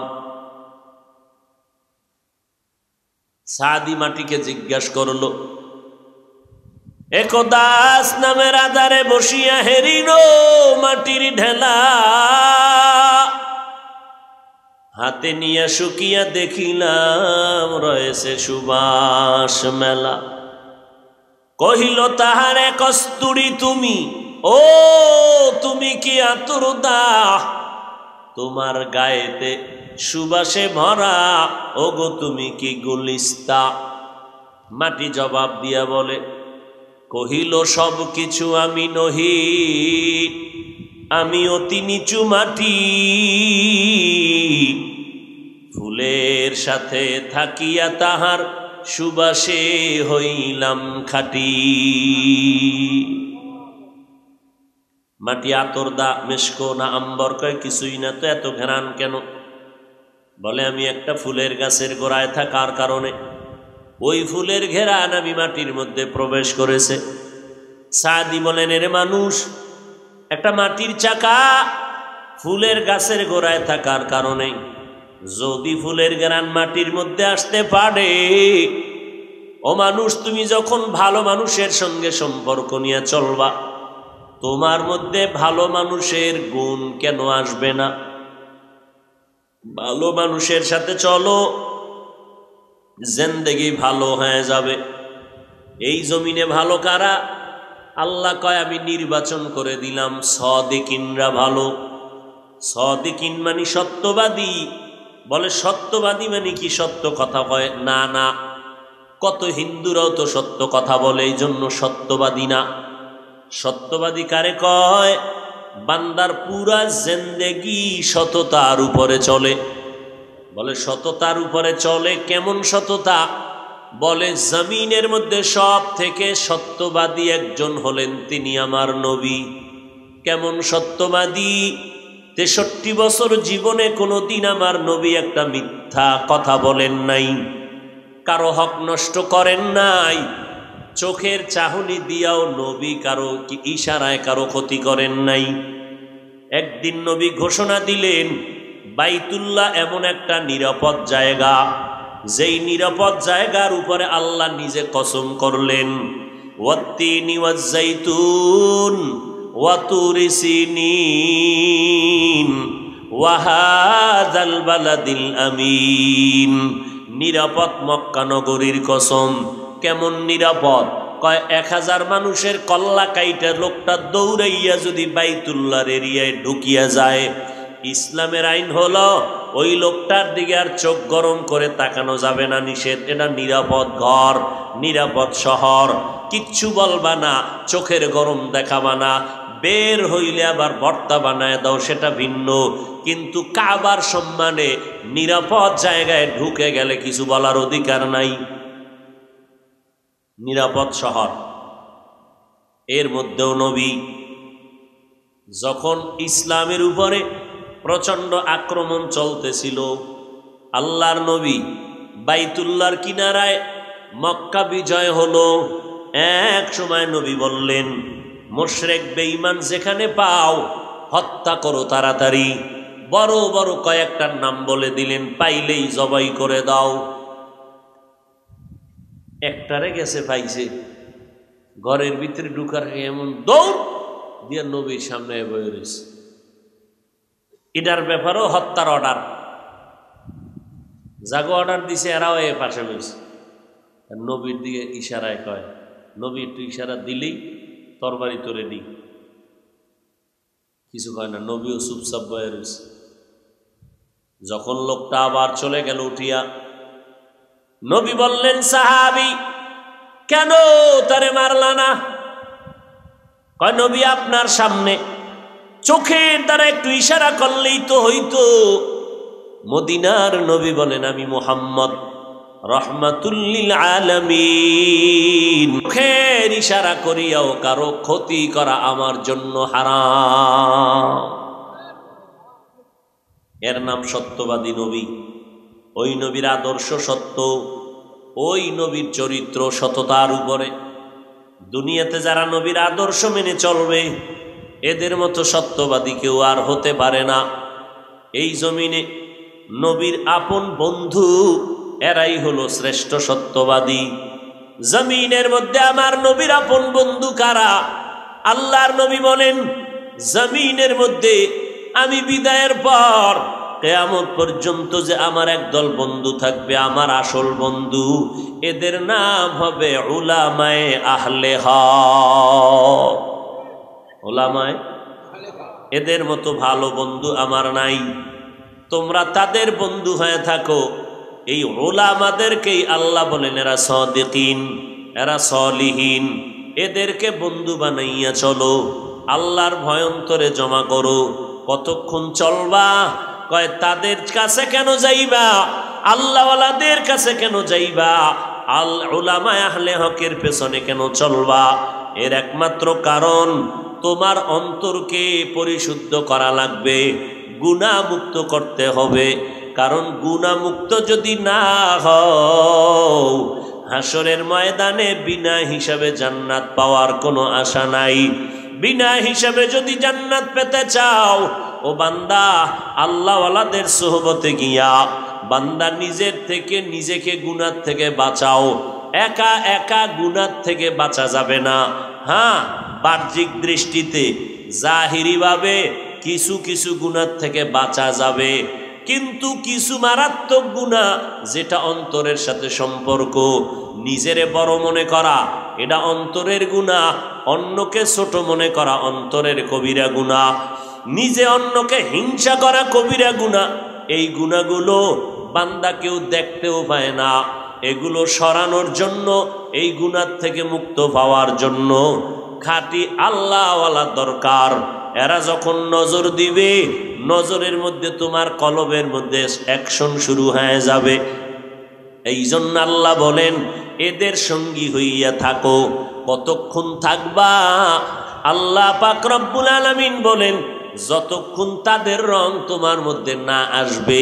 सादी माटी के जिज्ञास करलो, একদাস নামের আধারে বসিয়া হেরিল মাটির ঢেলা, হাতে নিয়ে শুকিয়া দেখিলাম রয়েছে সুবাস মেলা। কহিল তাহারে, কস্তুরী তুমি, ও তুমি কি আতুরদা, তোমার গায়েতে সুবাসে ভরা, ওগো তুমি কি গুলিস্তা। মাটি জবাব দিয়া বলে, কহিল সব কিছু আমি নহি, আমি অতি নিচু মাটি, ফুলের সাথে থাকিয়া তাহার সুবাসে হইলাম খাটি। মাটি আতরদা, মেশকো না আম্বর, কয় কিছুই না তো, এত ঘ্রাণ কেন? বলে আমি একটা ফুলের গাছের গোড়ায় থাকার কারণে ওই ফুলের ঘেরান আমি মাটির মধ্যে প্রবেশ করেছে। সাদি বলেন, এর মানুষ, একটা মাটির চাকা ফুলের গাছের গোড়ায় থাকার কারণে যদি ফুলের ঘেরান মাটির মধ্যে আসতে পারে, ও মানুষ, তুমি যখন ভালো মানুষের সঙ্গে সম্পর্ক নিয়ে চলবা, তোমার মধ্যে ভালো মানুষের গুণ কেন আসবে না? ভালো মানুষের সাথে চলো, জিন্দেগি ভালো হয়ে যাবে। এই জমিনে ভালো কারা? আল্লাহ কয় আমি নির্বাচন করে দিলাম সাদিকিনরা ভালো। সাদিকিন মানে সত্যবাদী। বলে সত্যবাদী মানে কি সত্য কথা কয়? না না, কত হিন্দুরাও তো সত্য কথা বলে, এই জন্য সত্যবাদী না। সত্যবাদী কারে কয়? বান্দার পুরা জিন্দেগি সততার উপরে চলে। বলে সততার উপরে চলে, কেমন সততা? বলে জমিনের মধ্যে সব থেকে সত্যবাদী একজন হলেন তিনি আমার নবী। কেমন সত্যবাদী? 63 বছর জীবনে কোনোদিন আমার নবী একটা মিথ্যা কথা বলেন নাই, কারো হক নষ্ট করেন নাই, চোখের চাহনি দিয়াও নবী কারো কি ইশারায় কারো ক্ষতি করেন নাই। একদিন নবী ঘোষণা দিলেন, বাইতুল্লাহ এমন একটা নিরাপদ জায়গা, যেই নিরাপদ জায়গার উপরে আল্লাহ নিজে কসম করলেন, ওয়াত্তিনি ওয়াজ্জাইতুন ওয়া তুরি সিনিন ওয়া হাযাল বালাদিল আমিন। নিরাপদ মক্কা নগরীর কসম। কেমন নিরাপদ? কয় 1000 মানুষের কল্লা কাইটা লোকটা দৌড়াইয়া যদি বাইতুল্লাহর এরিয়ায় ঢুকিয়া যায়, ইসলামের আইন হলো ওই লোকটার দিকে আর চোখ গরম করে তাকানো যাবে না, নিষেধ। এটা নিরাপদ ঘর, নিরাপদ শহর, কিচ্ছু বলবা না, চোখের গরম দেখাবা না, বের হইলে আবার ভর্তা বানায় দাও, সেটা ভিন্ন। কিন্তু কাবার সম্মানে নিরাপদ জায়গায় ঢুকে গেলে কিছু বলার অধিকার নাই। নিরাপদ শহর, এর মধ্যেও নবী যখন ইসলামের উপরে প্রচন্ড আক্রমণ চলতেছিল, আল্লাহর নবী বাইতুল্লাহর কিনারায় মক্কা বিজয় হলো। এক সময় নবী বললেন, মুশরিক বেঈমান যেখানে পাও হত্যা করো তাড়াতাড়ি। বড় বড় কয়েকটার নাম বলে দিলেন, পাইলেই জবাই করে দাও। একটারে গেছে পাইছে, ঘরের ভিতরে ঢুকার এমন দৌড় দিয়ে নবীর সামনে বয়ে রয়েছে। এটার ব্যাপারেও হত্যার অর্ডার, জাগো অর্ডার দিছে, এরাও এ পাশে বলছে। নবীর দিকে ইশারায় কয়, নবী একটু ইশারা দিলেই তরবারি তো রেডি, কিছু কয় না, নবীও চুপচাপ বয়ে রয়েছে। যখন লোকটা আবার চলে গেল উঠিয়া, নবী বললেন, সাহাবী কেন তারে মারলা না? কয় নবী আপনার সামনে চোখের দ্বারা একটু ইশারা করলেই তো হইতো। মদিনার নবী বলেন, আমি মুহাম্মদ রাহমাতুল লিল আলামিন, চোখের ইশারা করিয়াও কারো ক্ষতি করা আমার জন্য হারাম। এর নাম সত্যবাদী নবী। ওই নবীর আদর্শ সত্য, ওই নবীর চরিত্র সততার উপরে। দুনিয়াতে যারা নবীর আদর্শ মেনে চলবে, এদের মতো সত্যবাদী কেউ আর হতে পারে না। এই জমিনে নবীর আপন বন্ধু এরাই হলো শ্রেষ্ঠ সত্যবাদী। জমিনের মধ্যে আমার নবীর আপন বন্ধু কারা? আল্লাহর নবী বলেন, জমিনের মধ্যে আমি বিদায়ের পর কিয়ামত পর্যন্ত যে আমার একদল বন্ধু থাকবে, আমার আসল বন্ধু, এদের নাম হবে উলামায়ে আহলে হক। উলামায়ে, এদের মতো ভালো বন্ধু আমার নাই। তোমরা তাদের বন্ধু হয়ে থাকো। এই উলামাদেরকেই আল্লাহ বলেন এরা সাদিকিন, এরা সলিহিন। এদেরকে বন্ধু বানাইয়া চলো, আল্লাহর ভয় অন্তরে জমা করো। কতক্ষণ চলবা? কয় তাদের কাছে কেন যাইবা? আল্লাহওয়ালাদের কাছে কেন যাইবা? উলামায়ে আহলে হকের পেছনে কেন চলবা? এর একমাত্র কারণ, তোমার অন্তরকে পরিশুদ্ধ করা লাগবে, গুনাহমুক্ত করতে হবে। কারণ গুনাহমুক্ত যদি না হও, হাসরের ময়দানে বিনা হিসাবে জান্নাত পাওয়ার কোনো আশা নাই। বিনা হিসাবে যদি জান্নাত পেতে চাও, ও বান্দা, আল্লাহওয়ালাদের সোহবতে গিয়া বান্দা নিজের থেকে নিজেকে গুনাহ থেকে বাঁচাও। একা একা গুনাহ থেকে বাঁচা যাবে না। হ্যাঁ, বাহ্যিক দৃষ্টিতে জাহিরিভাবে কিছু কিছু গুনাহ থেকে বাঁচা যাবে, কিন্তু কিছু মারাত্মক গুনাহ যেটা অন্তরের সাথে সম্পর্ক, নিজেরে বড় মনে করা এটা অন্তরের গুনাহ, অন্যকে ছোট মনে করা অন্তরের কবিরা গুনাহ, নিজে অন্যকে হিংসা করা কবিরা গুনাহ। এই গুনাহগুলো বান্দা কেউ দেখতেও পায় না। এগুলো সরানোর জন্য, এই গুনাহ থেকে মুক্ত পাওয়ার জন্য খাঁটি আল্লাহওয়ালা দরকার। এরা যখন নজর দিবে, নজরের মধ্যে তোমার কলবের মধ্যে অ্যাকশন শুরু হয়ে যাবে। এই জন্য আল্লাহ বলেন এদের সঙ্গী হইয়া থাকো। কতক্ষণ থাকবা? আল্লাহ পাক রব্বুল আলামিন বলেন যতক্ষণ তাদের রং তোমার মধ্যে না আসবে।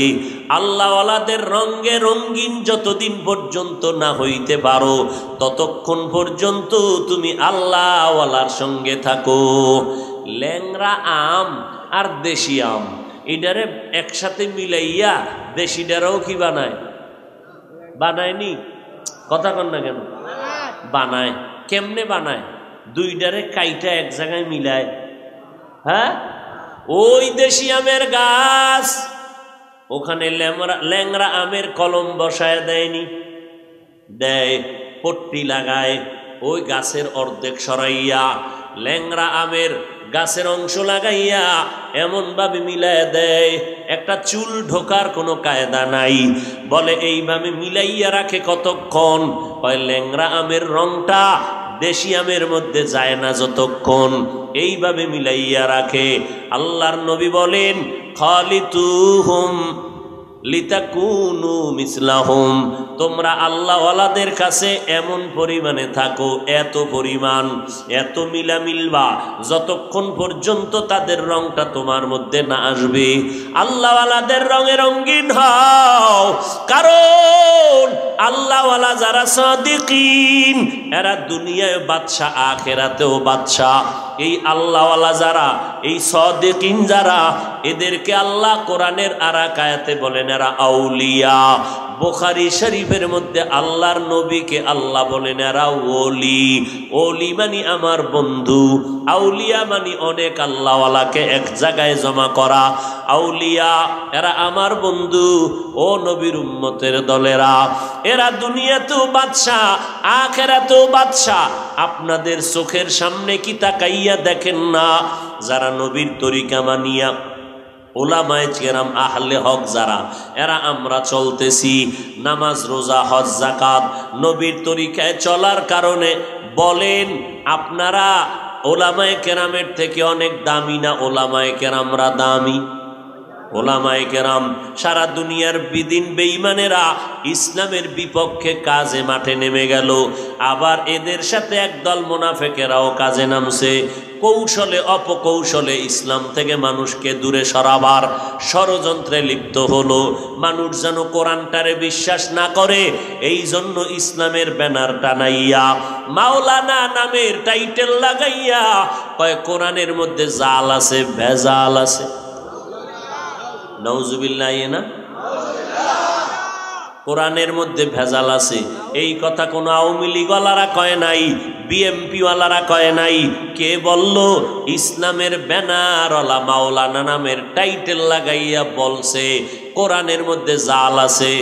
আল্লাহওয়ালাদের রঙে রঙিন যতদিন পর্যন্ত না হইতে পারো, ততক্ষণ পর্যন্ত তুমি আল্লাহওয়ালার সঙ্গে থাকো। ল্যাংরা আম আর দেশি আম এটারে একসাথে মিলাইয়া দেশিটারাও কি বানায়? বানায়নি? কথা কন না কেন? বানায়। কেমনে বানায়? দুইটারে কাইটা এক জায়গায় মিলায়। হ্যাঁ, ওই দেশি আমের গাছ, ওখানে ল্যাংরা আমের কলম বসায় দেয়নি? দেয়, পট্টি লাগায়। ওই গাছের অর্ধেক সরাইয়া ল্যাংরা আমের গাছের অংশ লাগাইয়া এমন ভাবে মিলাইয়া দেয়, একটা চুল ঢোকার কোনো কায়দা নাই। বলে এইভাবে মিলাইয়া রাখে কতক্ষণ? হয় ল্যাংরা আমের রংটা দেশি আমের মধ্যে যায় না যতক্ষণ। এইভাবে মিলাইয়া রাখে। আল্লাহর নবী বলেন খালিতুহুম লিতাকুনু মিসলাহুম, তোমরা আল্লাহওয়ালাদের কাছে এমন পরিমাণে থাকো, এত পরিমাণ, এত মিলা মিলবা যতক্ষণ পর্যন্ত তাদের রংটা তোমার মধ্যে না আসবে। আল্লাহওয়ালাদের রঙে রঙিন হও, কারণ আল্লাহওয়ালা যারা সাদিকিন এরা দুনিয়ায় বাদশা, আখিরাতেও বাদশা। এই আল্লাহওয়ালা যারা, এই সাদিকিন যারা, এদেরকে আল্লাহ কোরআনের আরেক আয়াতে বলেন এরা আউলিয়া। বুখারী শরীফের মধ্যে আল্লাহর নবীকে আল্লাহ বলেন এরা ওলি। ওলি মানে আমার বন্ধু, আউলিয়া মানে অনেক আল্লাহওয়ালাকে এক জায়গায় জমা করা। আউলিয়া এরা আমার বন্ধু। ও নবীর উম্মতের দলেরা, এরা দুনিয়াতেও বাদশা, আখিরাতেও বাদশা। আপনাদের চোখের সামনে কি তাকাইয়া দেখেন না? যারা নবীর তরিকা মানিয়া, ওলামায়ে কেরাম আহলে হক যারা, এরা আমরা চলতেছি নামাজ রোজা হজ যাকাত নবীর তরিকায় চলার কারণে বলেন আপনারা ওলামায়ে কেরামের থেকে অনেক দামি না? ওলামায়ে কেরামরা দামি। ওলামায়ে কেরাম সারা দুনিয়ার বিদিন বেঈমানেরা ইসলামের বিপক্ষে কাজে মাঠে নেমে গেল, আবার এদের সাথে একদল মুনাফিকেরাও কাজে নামছে। কৌশলে অপকৌশলে ইসলাম থেকে মানুষকে দূরে সরাবার ষড়যন্ত্রে লিপ্ত হলো। মানুষ যেন কোরআনটারে বিশ্বাস না করে, এই জন্য ইসলামের ব্যানার টানাইয়া মাওলানা নামের টাইটেল লাগাইয়া কয় কোরআনের মধ্যে জাল আছে, ভেজাল আছে। নাউজুবিল্লাহ। না, কোরআনের মধ্যে ভেজাল আছে এই কথা কোনো আওয়ামী লীগওয়ালারা কয় নাই, বিএমপি ওয়ালারা কয় নাই। কে বলল? ইসলামের ব্যানারওয়ালা মাওলানা নামের টাইটেল লাগাইয়া বলছে কোরআনের মধ্যে জাল আছে,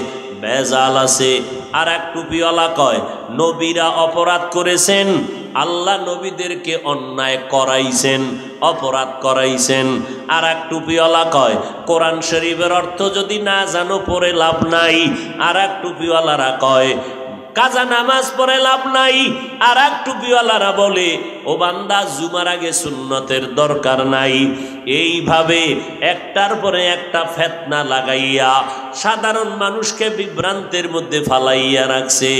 ভেজাল আছে। আর এক টুপিওয়ালা কয় নবীরা অপরাধ করেছেন, আল্লাহ নবীদেরকে অন্যায় করাইছেন, অপরাধ করাইছেন। আর এক টুপিওয়ালা কয় কোরআন শরীফের অর্থ যদি না জানো পড়ে লাভ নাই। আর এক টুপিওয়ালারা কয় কাজা নামাজ পড়ে লাভ নাই। আর এক টুপিওয়ালারা বলে ও বান্দা জুমার আগে সুন্নতের দরকার নাই। এইভাবে একটার পরে একটা ফিতনা লাগাইয়া সাধারণ মানুষকে বিভ্রান্তের মধ্যে ফালাইয়া রাখছে।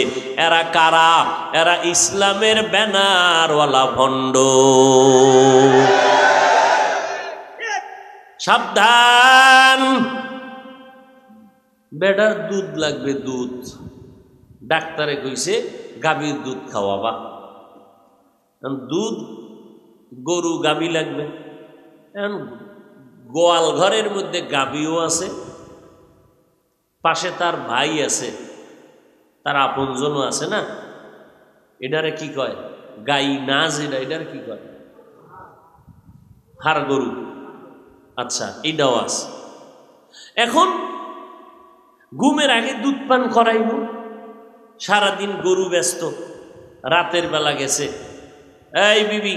এরা কারা? এরা ইসলামের ব্যানারওয়ালা ভণ্ড। সাবধান, বেটার দুধ লাগবে, দুধ। ডাক্তারে কইছে গাভীর দুধ খাওয়াবা। দুধ গরু গাভী লাগবে। এখন গোয়াল ঘরের মধ্যে গাভীও আছে, পাশে তার ভাই আছে, তার আপনজনও আছে না, এটারে কি কয়? গাই না যেটা, এটারে কি কয়? হাড় গরু। আচ্ছা, এটাও আছে। এখন ঘুমের আগে দুধ পান করাইব। সারাদিন গরু ব্যস্ত, রাতের বেলা গেছে, এই বিবি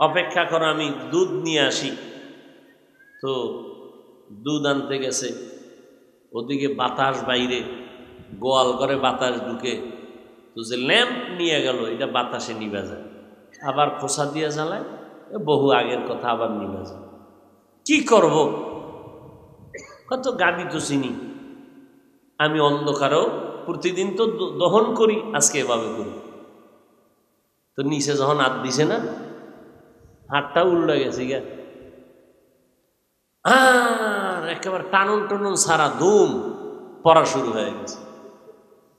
অপেক্ষা করো, আমি দুধ নিয়ে আসি। তো দুধ আনতে গেছে, ওদিকে বাতাস বাইরে, গোয়াল করে বাতাস ঢুকে, তো যে ল্যাম্প নিয়ে গেল এটা বাতাসে নিভে যায়, আবার খোসা দিয়ে জ্বালায়, বহু আগের কথা, আবার নিভে যায়। কি করব? কত গাবি তো চিনি আমি, অন্ধকারও প্রতিদিন তো দহন করি, আজকে এভাবে করি। তো নিচে যখন হাত দিছে না, হাতটা উল্টে গেছে গা, আর একেবারে টানন টনন সারা ধুম পড়া শুরু হয়ে গেছে।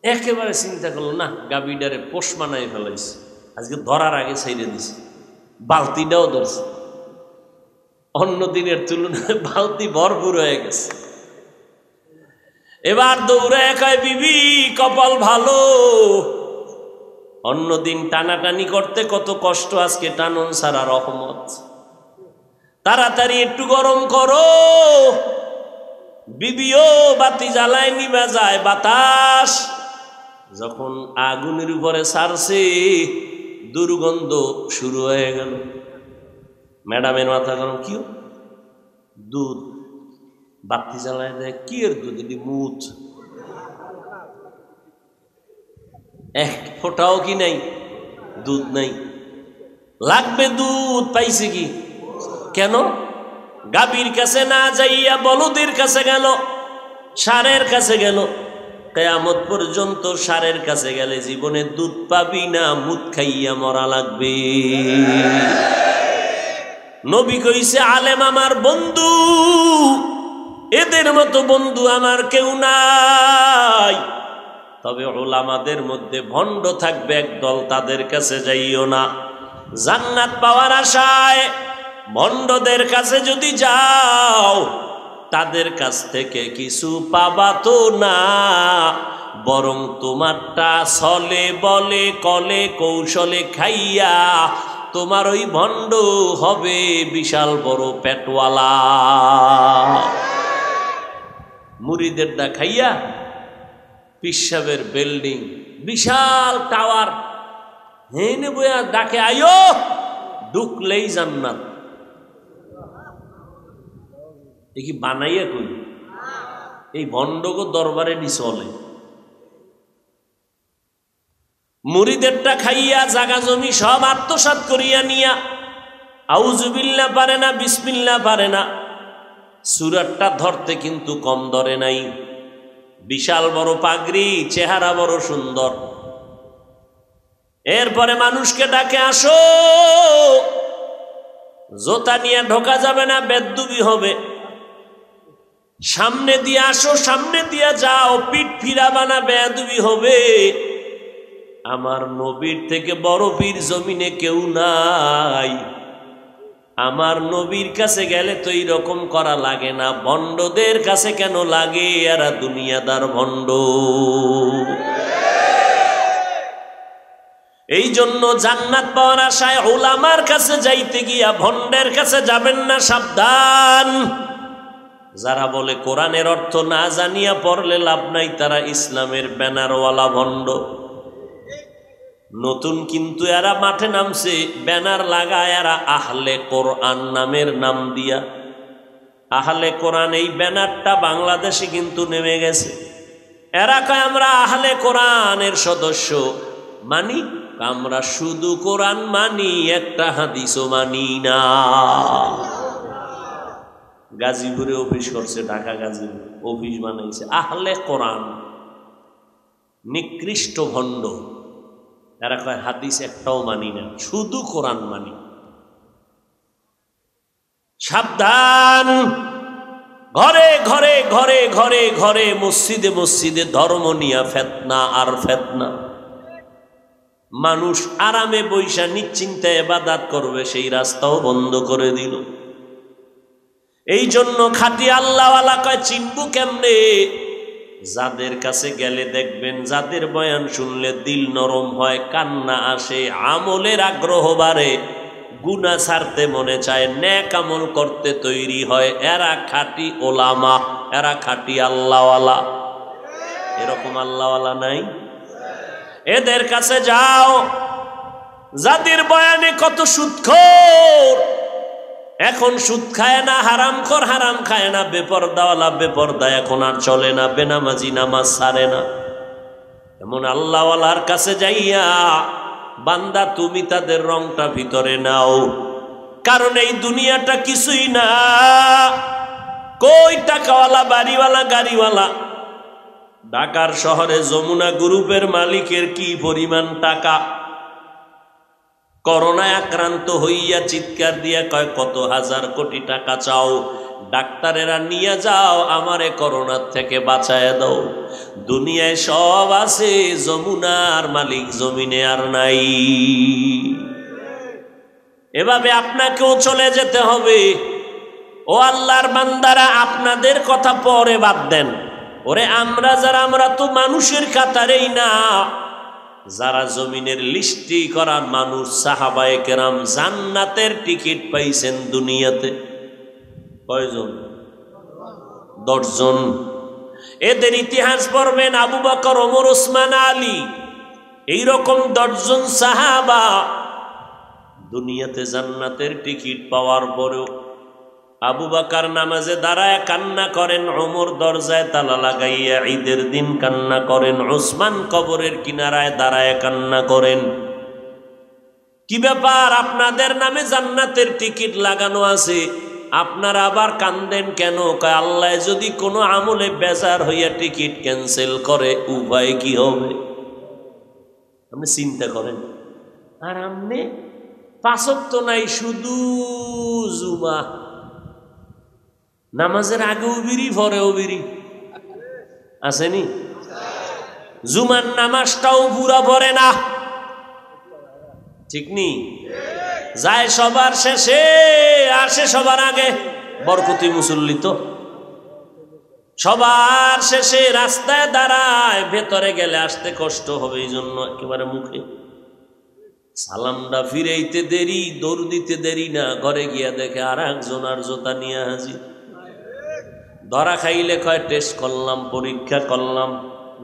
একেবারে চিন্তা করলো, না গাবিডারে পোষ মানায় ফেলাইছে, আজকে ধরার আগে ছেড়ে দিছে। বালতিটাও ধরছে, অন্য দিনের তুলনায় বালতি ভরপুর হয়ে গেছে। এবার দৌড়ে কয়, বিবি কপাল ভালো, অন্যদিন টানাটানি করতে কত কষ্ট, আজকে টানন সারা রহমত, তাড়াতাড়ি একটু গরম করো। বিবিও বাতি জ্বালায়, নিভে যায় বাতাস। যখন আগুনের উপরে ছাড়ছে, দুর্গন্ধ শুরু হয়ে গেল। ম্যাডামের মাথা গরম, কি দুধ বাতি জ্বালায় দেয়, কি এর দুধ? এটি মুথ, এক ফোঁটাও কি নাই, দুধ নাই। লাগবে দুধ, পাইছে কি? কেন? গাভীর কাছে না যাইয়া বলদের কাছে গেল, ষাঁড়ের কাছে গেল। কিয়ামত পর্যন্ত ষাঁড়ের কাছে গেলে জীবনে দুধ পাবি না, মুত খাইয়া মরা লাগবে। নবী কইছে, আলেম আমার বন্ধু, এদের মতো বন্ধু আমার কেউ নাই। তবে উলামাদের মধ্যে ভণ্ড থাকবে একদল, তাদের কাছে যাইও না। জান্নাত পাওয়ার আশায় ভণ্ডদের কাছে যদি যাও, তাদের কাছ থেকে কিছু পাবা তো না, বরং তোমারটা ছলে বলে কলে কৌশলে খাইয়া তোমার ওই ভণ্ড হবে বিশাল বড় পেটওয়ালা। মুরিদেরটা খাইয়া পিসাবের বিল্ডিং, বিশাল টাওয়ার, হেনে বইয়া ডাকে, আয়ো, ঢুকলেই জান্নাত। দেখি বানাইয়া কই, এই ভণ্ডগো দরবারে নি চলে। মুরিদেরটা খাইয়া জাগা জমি সব আত্মসাৎ করিয়া নিয়া, আউযুবিল্লাহ পারে না, বিসমিল্লাহ পারে না, সূরাটা ধরতে কিন্তু কম ধরে নাই। বিশাল বড় পাগড়ি, চেহারা বড় সুন্দর। এরপরে মানুষকে ডাকে, আসো, জোতা নিয়ে ঢোকা যাবে না, বেদ্যুবি হবে। সামনে দিয়ে আসো, সামনে দিয়ে যাও, পিঠ ফিরাবা না, বেয়াদবি হবে। আমার নবীর থেকে বড় পীর জমিনে কেউ নাই। আমার নবীর কাছে গেলে তো এইরকম করা লাগে না, ভণ্ডদের কাছে কেন লাগে? এরা দুনিয়াদার ভণ্ড। এই জন্য জান্নাত পাওয়ার আশায় উলামার কাছে যাইতে গিয়া ভণ্ডের কাছে যাবেন না, সাবধান। যারা বলে কোরআনের অর্থ না জানিয়া পড়লে লাভ নাই, তারা ইসলামের ব্যানারওয়ালা ভণ্ড। নতুন কিন্তু এরা মাঠে নামছে, ব্যানার লাগায় এরা আহলে কোরআন নামের নাম দিয়া। আহলে কোরআন, এই ব্যানারটা বাংলাদেশে কিন্তু নেমে গেছে। এরা কয় আমরা আহলে কোরআনের সদস্য, মানি আমরা শুধু কোরআন মানি, একটা হাদিসও মানি না। গাজীপুরে অফিস করছে, ঢাকা গাজীপুর অফিস বানাইছে, আহলে কোরআন, নিকৃষ্ট ভণ্ড। এরা কয় হাদিস একটাও মানি না, শুধু কোরআন মানি। সাবধান! ঘরে ঘরে ঘরে ঘরে ঘরে, মসজিদে মসজিদে ধর্ম নিয়া ফেতনা আর ফেতনা। মানুষ আরামে বৈশা নিশ্চিন্তে ইবাদত করবে, সেই রাস্তাও বন্ধ করে দিল। এই জন্য খাঁটি আল্লাহওয়ালা কয় চিনবু কেমনে? যাদের কাছে গেলে দেখবেন যাদের বয়ান শুনলে দিল নরম হয়, কান্না আসে, আমলের আগ্রহ বাড়ে, গুনাহ ছাড়তে মনে চায়, নেক আমল করতে তৈরি হয়, এরা খাঁটি ওলামা, এরা খাঁটি আল্লাহওয়ালা। এরকম আল্লাহওয়ালা নাই? এদের কাছে যাও। যাদের বয়ানে কত সুদখোর, এখন সুদ খায় না, হারামখোর হারাম খায় না, বেপরদাওয়ালা বেপরদা এখন আর চলে না, বেনামাজি নামাজ ছাড়ে না। এমন আল্লাহওয়ালার কাছে যাইয়া বান্দা তুমি তাদের রংটা ভিতরে নাও, কারণ এই দুনিয়াটা কিছুই না। কই টাকাওয়ালা, বাড়িওয়ালা, গাড়িওয়ালা? ঢাকার শহরে যমুনা গ্রুপের মালিকের কি পরিমাণ টাকা, করোনায় আক্রান্ত হইয়া চিৎকার দিয়া কয় কত হাজার কোটি টাকা চাও, ডাক্তারেরা নিয়ে যাও, আমারে করোনার থেকে বাঁচায় দাও। দুনিয়ায় সব আছে, যমুনার মালিক জমিনে আর নাই। এভাবে আপনাকেও চলে যেতে হবে। ও আল্লাহর বান্দারা, আপনাদের কথা পরে বাদ দেন। ওরে আমরা যারা, আমরা তো মানুষের কাতারেই না। যারা জমিনের লিস্টি করা মানুষ, সাহাবায়ে কেরাম, জান্নাতের টিকিট পাইছেন দুনিয়াতে কয়জন? 10 জন। এদের ইতিহাস পড়বেন, আবু বকর, ওমর, ওসমান, আলী, এইরকম 10 জন সাহাবা দুনিয়াতে জান্নাতের টিকিট পাওয়ার পরেও আবু বকর নামাজে দাঁড়ায় কান্না করেন, ওমর দরজায় তালা লাগাইয়া ঈদের দিন কান্না করেন, ওসমান কবরের কিনারায় দাঁড়ায় কান্না করেন। কি ব্যাপার, আপনাদের নামে জান্নাতের টিকিট লাগানো আছে, আপনারা আবার কান্দেন কেন? কয় আল্লাহ যদি কোনো আমলে বেজার হইয়া টিকিট ক্যান্সেল করে, উপায় কি হবে? আপনি চিন্তা করেন। আর আপনি 5 ওয়াক্ত নাই, শুধু জুমা, নামাজের আগেও বিড়ি, পরেও বিড়ি, আসেনি? জুমার নামাজটাও পুরা পড়ে না, ঠিক নি? যায় সবার শেষে, আসে সবার আগে। বরকতি মুসল্লি তো সবার শেষে রাস্তায় দাঁড়ায়, ভেতরে গেলে আসতে কষ্ট হবে, এই জন্য একেবারে মুখে সালামটা ফিরাইতে দেরি, দৌড় দিতে দেরি না, ঘরে গিয়া দেখে আর একজন আর জোতা নিয়ে হাজির। ধরা খাইলে কয় টেস্ট করলাম, পরীক্ষা করলাম,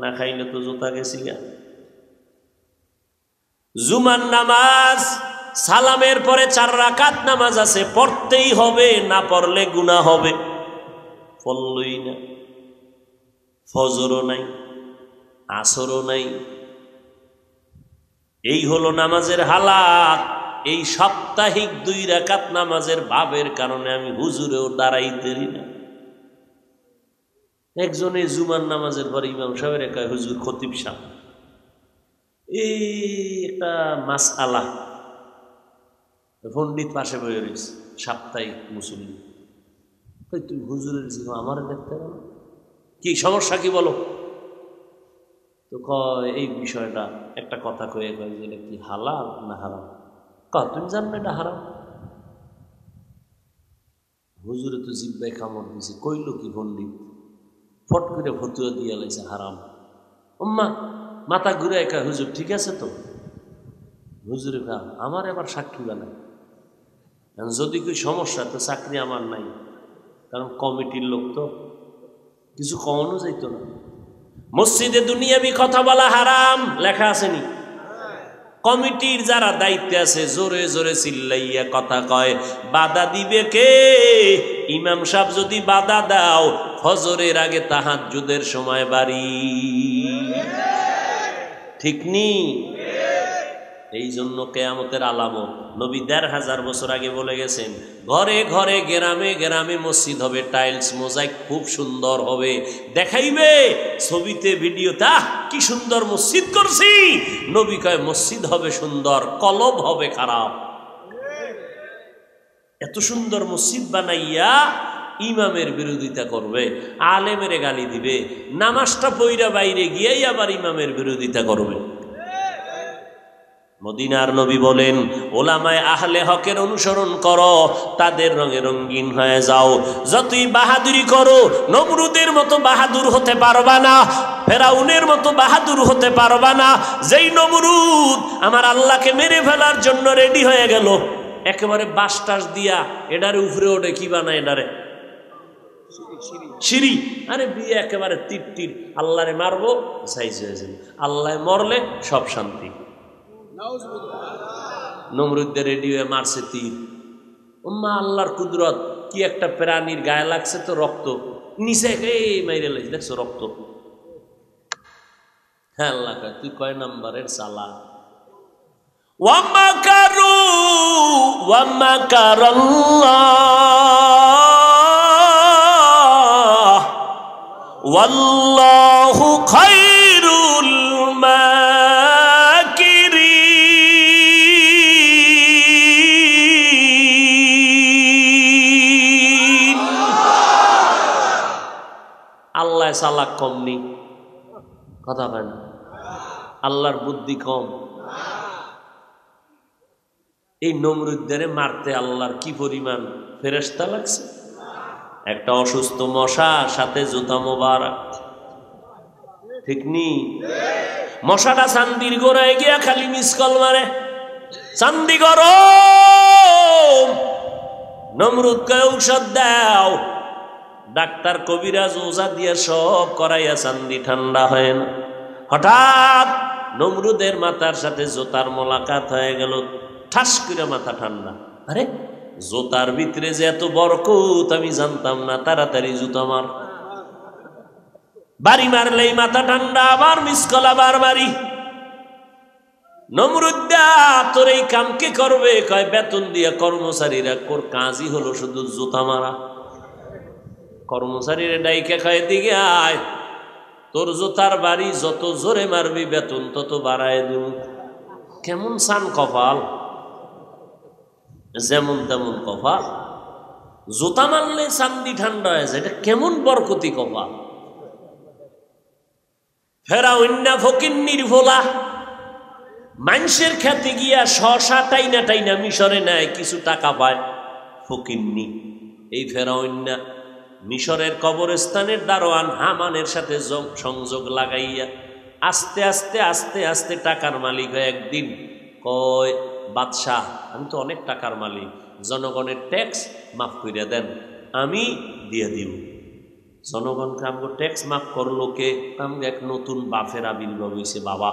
না খাইলে তো জোতা গেছি গা। জুমার নামাজ সালামের পরে 4 রাকাত নামাজ আছে, পড়তেই হবে, না পড়লে গুনাহ হবে। পড়লই না, ফজরও নাই, আসরও নাই। এই হলো নামাজের হালাত। এই সাপ্তাহিক 2 রাকাত নামাজের ভাবের কারণে আমি হুজুরেও দাঁড়াইতে না। একজনে জুমার নামাজের পরে ইমাম সাহেবের কয়, হুজুর খতিব সাহেব, এই একটা মাসআলা, পণ্ডিত পাশে বয়ে রয়েছে, সাপ্তাহিক মুসল্লি, তুমি হুজুরের জীবন আমার দেখতে পারো, কি সমস্যা কি বলো? তো কয় এই বিষয়টা একটা কথা কয়ে কয় যে কি হালাল না হারাম? তুমি জানো এটা হারাম? হুজুরে তো জিব্বায় কামড় দিয়েছে, কইল কি পণ্ডিত, ফট করে ফতুয়া দিয়ে লাইছে হারাম। উম্মা মাথা ঘুরে একা, হুজুর ঠিক আছে তো? হুজুরে কা আমার এবার সাক্ষী বানায়, যদি কি সমস্যা তো চাকরি আমার নাই, কারণ কমিটির লোক তো কিছু কমানো যাইতো না। মসজিদে দুনিয়াবি কথা বলা হারাম, লেখা আসেনি? কমিটির যারা দায়িত্বে আছে জোরে জোরে চিল্লাইয়া কথা কয়, বাধা দিবে কে? ইমাম সাহেব যদি বাধা দাও, ফজরের আগে তাহাজ্জুদের সময় বাড়ি, ঠিক নি? এই জন্য কিয়ামতের আলামত নবী 1500 বছর আগে বলে গেছেন, ঘরে ঘরে গ্রামে গ্রামে মসজিদ হবে, টাইলস মোজাইক খুব সুন্দর হবে, দেখাইবে ছবিতে ভিডিওতে, কি সুন্দর মসজিদ করছি। নবী কয় মসজিদ হবে সুন্দর, কলব হবে খারাপ। এত সুন্দর মসজিদ বানাইয়া ইমামের বিরোধিতা করবে, আলেমের গালি দিবে, নামাজটা পইরা বাইরে গিয়েই আবার ইমামের বিরোধিতা করবে। মদিনার নবী বলেন, ওলামায়ে আহলে হকের অনুসরণ করো, তাদের রঙে রঙিন হয়ে যাও। যতই বাহাদুরি করো, নমরুদের মতো বাহাদুর হতে পারবা না, ফেরাউনের মতো বাহাদুর হতে পারবা না। যেই নমরুদ আমার আল্লাহকে মেরে ফেলার জন্য রেডি হয়ে গেল, একেবারে বাসটাস দিয়া এডারে উপরে ওঠে, কি বানায় এডারে সিঁড়ি, আরে বিয়ে একেবারে তীর তীর, আল্লাহরে মারবো সাইজ হয়ে যাবে, আল্লাহ মরলে সব শান্তি। নমরুদদের রেডি হয়ে মারছে তীর। উম্মা আল্লাহর কুদরত, কি একটা প্রাণীর গায়ে লাগছে তো রক্ত, নিচে মাইরে লাগছে, দেখছো রক্ত। হ্যাঁ আল্লাহ কয়, তুই কয় নাম্বারের চালা। ওয়ামাকারু ওয়ামাকারাল্লাহ ওয়াল্লাহু খায়রুল মাকিরিন। আল্লাহ চালাক কম নেই, কথা হয় না, আল্লাহর বুদ্ধি কম। এই নমরুদদের মারতে আল্লাহর কি পরিমাণ ফেরেশতা লাগছে। একটা অসুস্থ মশা, সাথে জুতা মোবারক, ঠিক নি? মশাটা চান্দির গোড়ায় গিয়া খালি মিসকল মারে, চান্দি গরম। নমরুদ কয় ঔষধ দাও। ডাক্তার কবিরাজ ওষা দিয়ে সব করাইয়া চান্দি ঠান্ডা হয় না। হঠাৎ নমরুদের মাথার সাথে জোতার মোলাকাত হয়ে গেল, ঠাস করে মাথা ঠান্ডা। আরে জোতার ভিতরে যে এত বরকত আমি জানতাম না, তাড়াতাড়ি জুতা মার। বাড়ি মারলেই মাথা ঠান্ডা, আবার মিসকল, আবার বাড়ি। নমরুদ্দা তোর এই কাম কে করবে? কয় বেতন দিয়া কর্মচারীরা, কোর কাজই হলো শুধু জুতা মারা। কর্মচারীরা ডাইকে কয় দিকে আয়, তোর জুতার বাড়ি যত জোরে মারবি বেতন তত বাড়ায় দিব। কেমন সান কপাল, যেমন তেমন কপাল। জুতা মারলে চান্দি ঠান্ডা হয়েছে, এটা কেমন বরকতি কপাল। ফেরাউন্না ফকিন্নির ভোলা মানুষের খেতে গিয়া শশা টাইনা টাইনা মিশরে নেয়, কিছু টাকা পায়। ফকিন্নি এই ফেরাউন্না মিশরের কবরস্থানের দারোয়ান হামানের সাথে সংযোগ লাগাইয়া আস্তে আস্তে আস্তে আস্তে টাকার মালিক হয়। একদিন কয়, বাদশাহ আমি তো অনেক টাকার মালিক, জনগণের ট্যাক্স মাফ করিয়া দেন, আমি দিয়ে দিব। জনগণকে আমাকে ট্যাক্স মাফ করলো কে? আমাকে এক নতুন বাফের আবির্ভাব হয়েছে বাবা।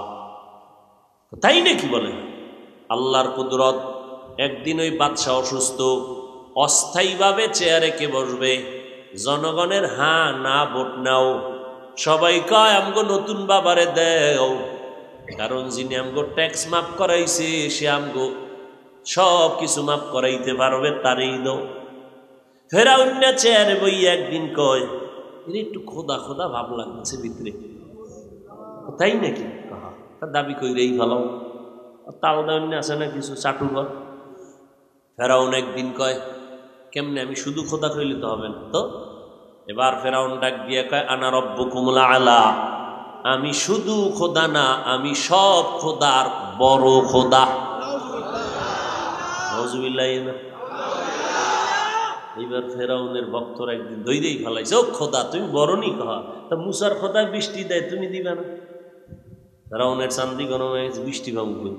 তাই নাকি বলেন? আল্লাহর কুদরত। একদিন ওই বাদশাহ অসুস্থ, অস্থায়ীভাবে চেয়ারে কে বসবে? জনগণের হ্যাঁ না ভোট নাও। সবাই কয় আমগো নতুন বাবারে দেও, কারণ যিনি আমগো ট্যাক্স মাফ করাইছে সে আমগো সব কিছু মাফ করাইতে পারবে, তারই দাও। ফেরাউন্না চেয়ারে বই একদিন কয়, এর একটু খোদা খোদা ভাব লাগছে ভিতরে। তাই নাকি? দাবি কইরেই ভালো, তাও দাউন্য আছে না কিছু চাটুঘর। ফেরাউন একদিন কয়, কেমনে আমি শুধু খোদা কইলে তো হবে না তো। এবার ফেরাউন ডাক দিয়ে কয়, আনা রব্বুকুমুল আলা, আমি শুধু খোদা না, আমি সব খোদার বড় খোদা। নাউজুবিল্লাহ। এইবার ফেরাউনের ভক্তরা একদিন দইরেই ফেলাইছে, ও খোদা তুমি বড় নি কহা, তা মুসার খোদা বৃষ্টি দেয়, তুমি দিবা না? ফেরাউনের চান্দি গরম হয়ে গেছে, বৃষ্টি পাবো কই?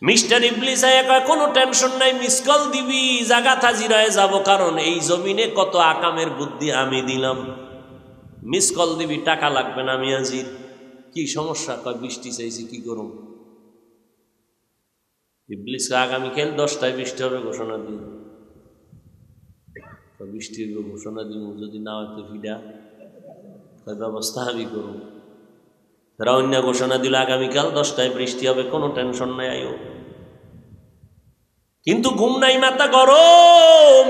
মিস্টার ইবলিস কয়, কোনো টেনশন নাই, মিসকল দিবি, জাগা থাজিরায় যাব, কারণ এই জমিনে কত আকামের বুদ্ধি আমি দিলাম। মিসকল দিবি, টাকা লাগবে না, আমি হাজির। কি সমস্যা? কয় বৃষ্টি চাইছি, কি করুন? ইবলিসকে আগামীকাল 10টায় বৃষ্টি হবে ঘোষণা দিই। বৃষ্টি হবে ঘোষণা দিব, যদি না হয় তো ফিডা, ব্যবস্থা আমি করুন। ফেরাউন ঘোষণা দিল আগামীকাল 10টায় বৃষ্টি হবে, কোনো টেনশন নাই, আইও। কিন্তু ঘুম নাই, মাথা গরম।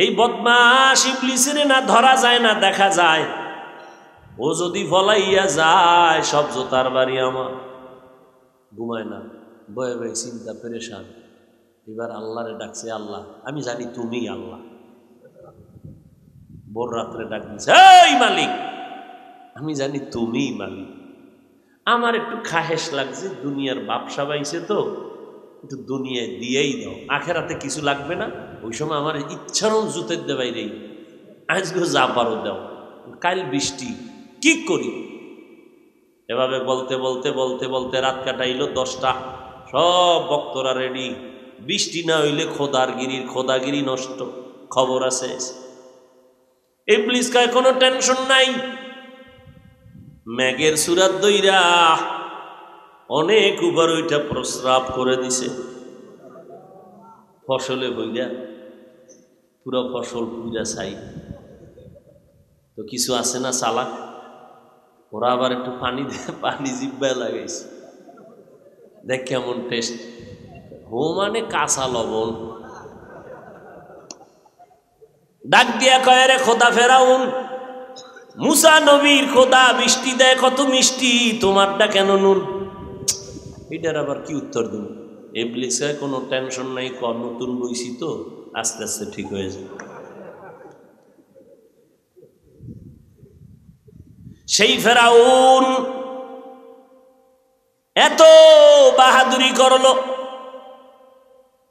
এই বদমাশ ইবলিসের না ধরা যায় না দেখা যায়, ও যদি ফলাইয়া যায় সব জোতার বাড়ি আমার। ঘুমায় না, বয়ে বয়ে চিন্তা পেরেশান। এবার আল্লাহরে ডাকছে, আল্লাহ আমি জানি তুমি আল্লাহ। ভোর রাত্রে ডাক দিচ্ছে, এই মালিক আমি জানি তুমি মালিক, আমার একটু খাহেস লাগছে, দুনিয়ার ব্যবসা পাইছে তো একটু দুনিয়ায় দিয়েই দাও, আখেরাতে কিছু লাগবে না। ওই সময় আমার ইচ্ছারও জুতের দেবাই নেই, আজকে যা পারো দাও, কাল বৃষ্টি কি করি। এভাবে বলতে বলতে বলতে বলতে রাত কাটাইল 10টা। সব বক্তরা রেডি, বৃষ্টি না হইলে খোদাগিরি নষ্ট, খবর আছে। ইবলিস কয় কোনো টেনশন নাই, মেঘের সুরাত দইরা অনেক উপর ওইটা প্রস্রাব করে দিছে, ফসলে বইরা পুরো ফসল পুরা চাই। তো কিছু আছে না চালাক, ওরা আবার একটু পানি জিব্বায় লাগাইছে, দেখ কেমন টেস্ট। মানে কাঁচা লবণ। ডাক দিয়া কয় রে খোদা ফেরাউন, মুসা নবীর খোদা বৃষ্টি দেয় কত মিষ্টি, তোমারটা কেন নুন? এটার আবার কি উত্তর দিন? ইবলিস কোনো টেনশন নাই, নতুন বইছি তো আস্তে আস্তে ঠিক হয়ে যাবে। সেই ফেরাউন এত বাহাদুরি করলো,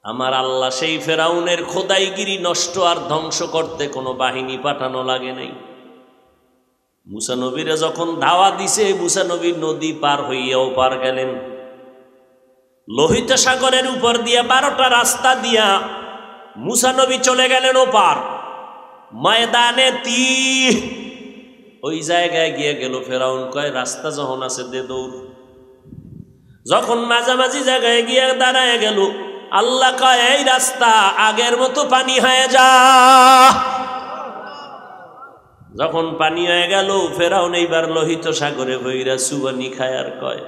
আমার আল্লাহ সেই ফেরাউনের খোদাইগিরি নষ্ট আর ধ্বংস করতে কোনো বাহিনী পাঠানো লাগে নাই। মুসা নবীরে যখন দাওয়া দিছে, মুসা নবী নদী পার হইয়াও পার গেলেন, লোহিত সাগরের উপর দিয়া 12টা রাস্তা দিয়া মুসা নবী চলে গেলেন ওপার। ময়দানে ওই জায়গায় গিয়ে গেল। ফেরাউন কয় রাস্তা যখন আছে দে দৌড়। যখন মাঝামাঝি জায়গায় গিয়ে দাঁড়ায় গেল, আল্লাহ কয় এই রাস্তা আগের মতো পানি হয়ে যা। যখন পানি হয়ে গেল, ফেরাউন এইবার লোহিত সাগরে ভৈরা সুবানি খায় আর কয়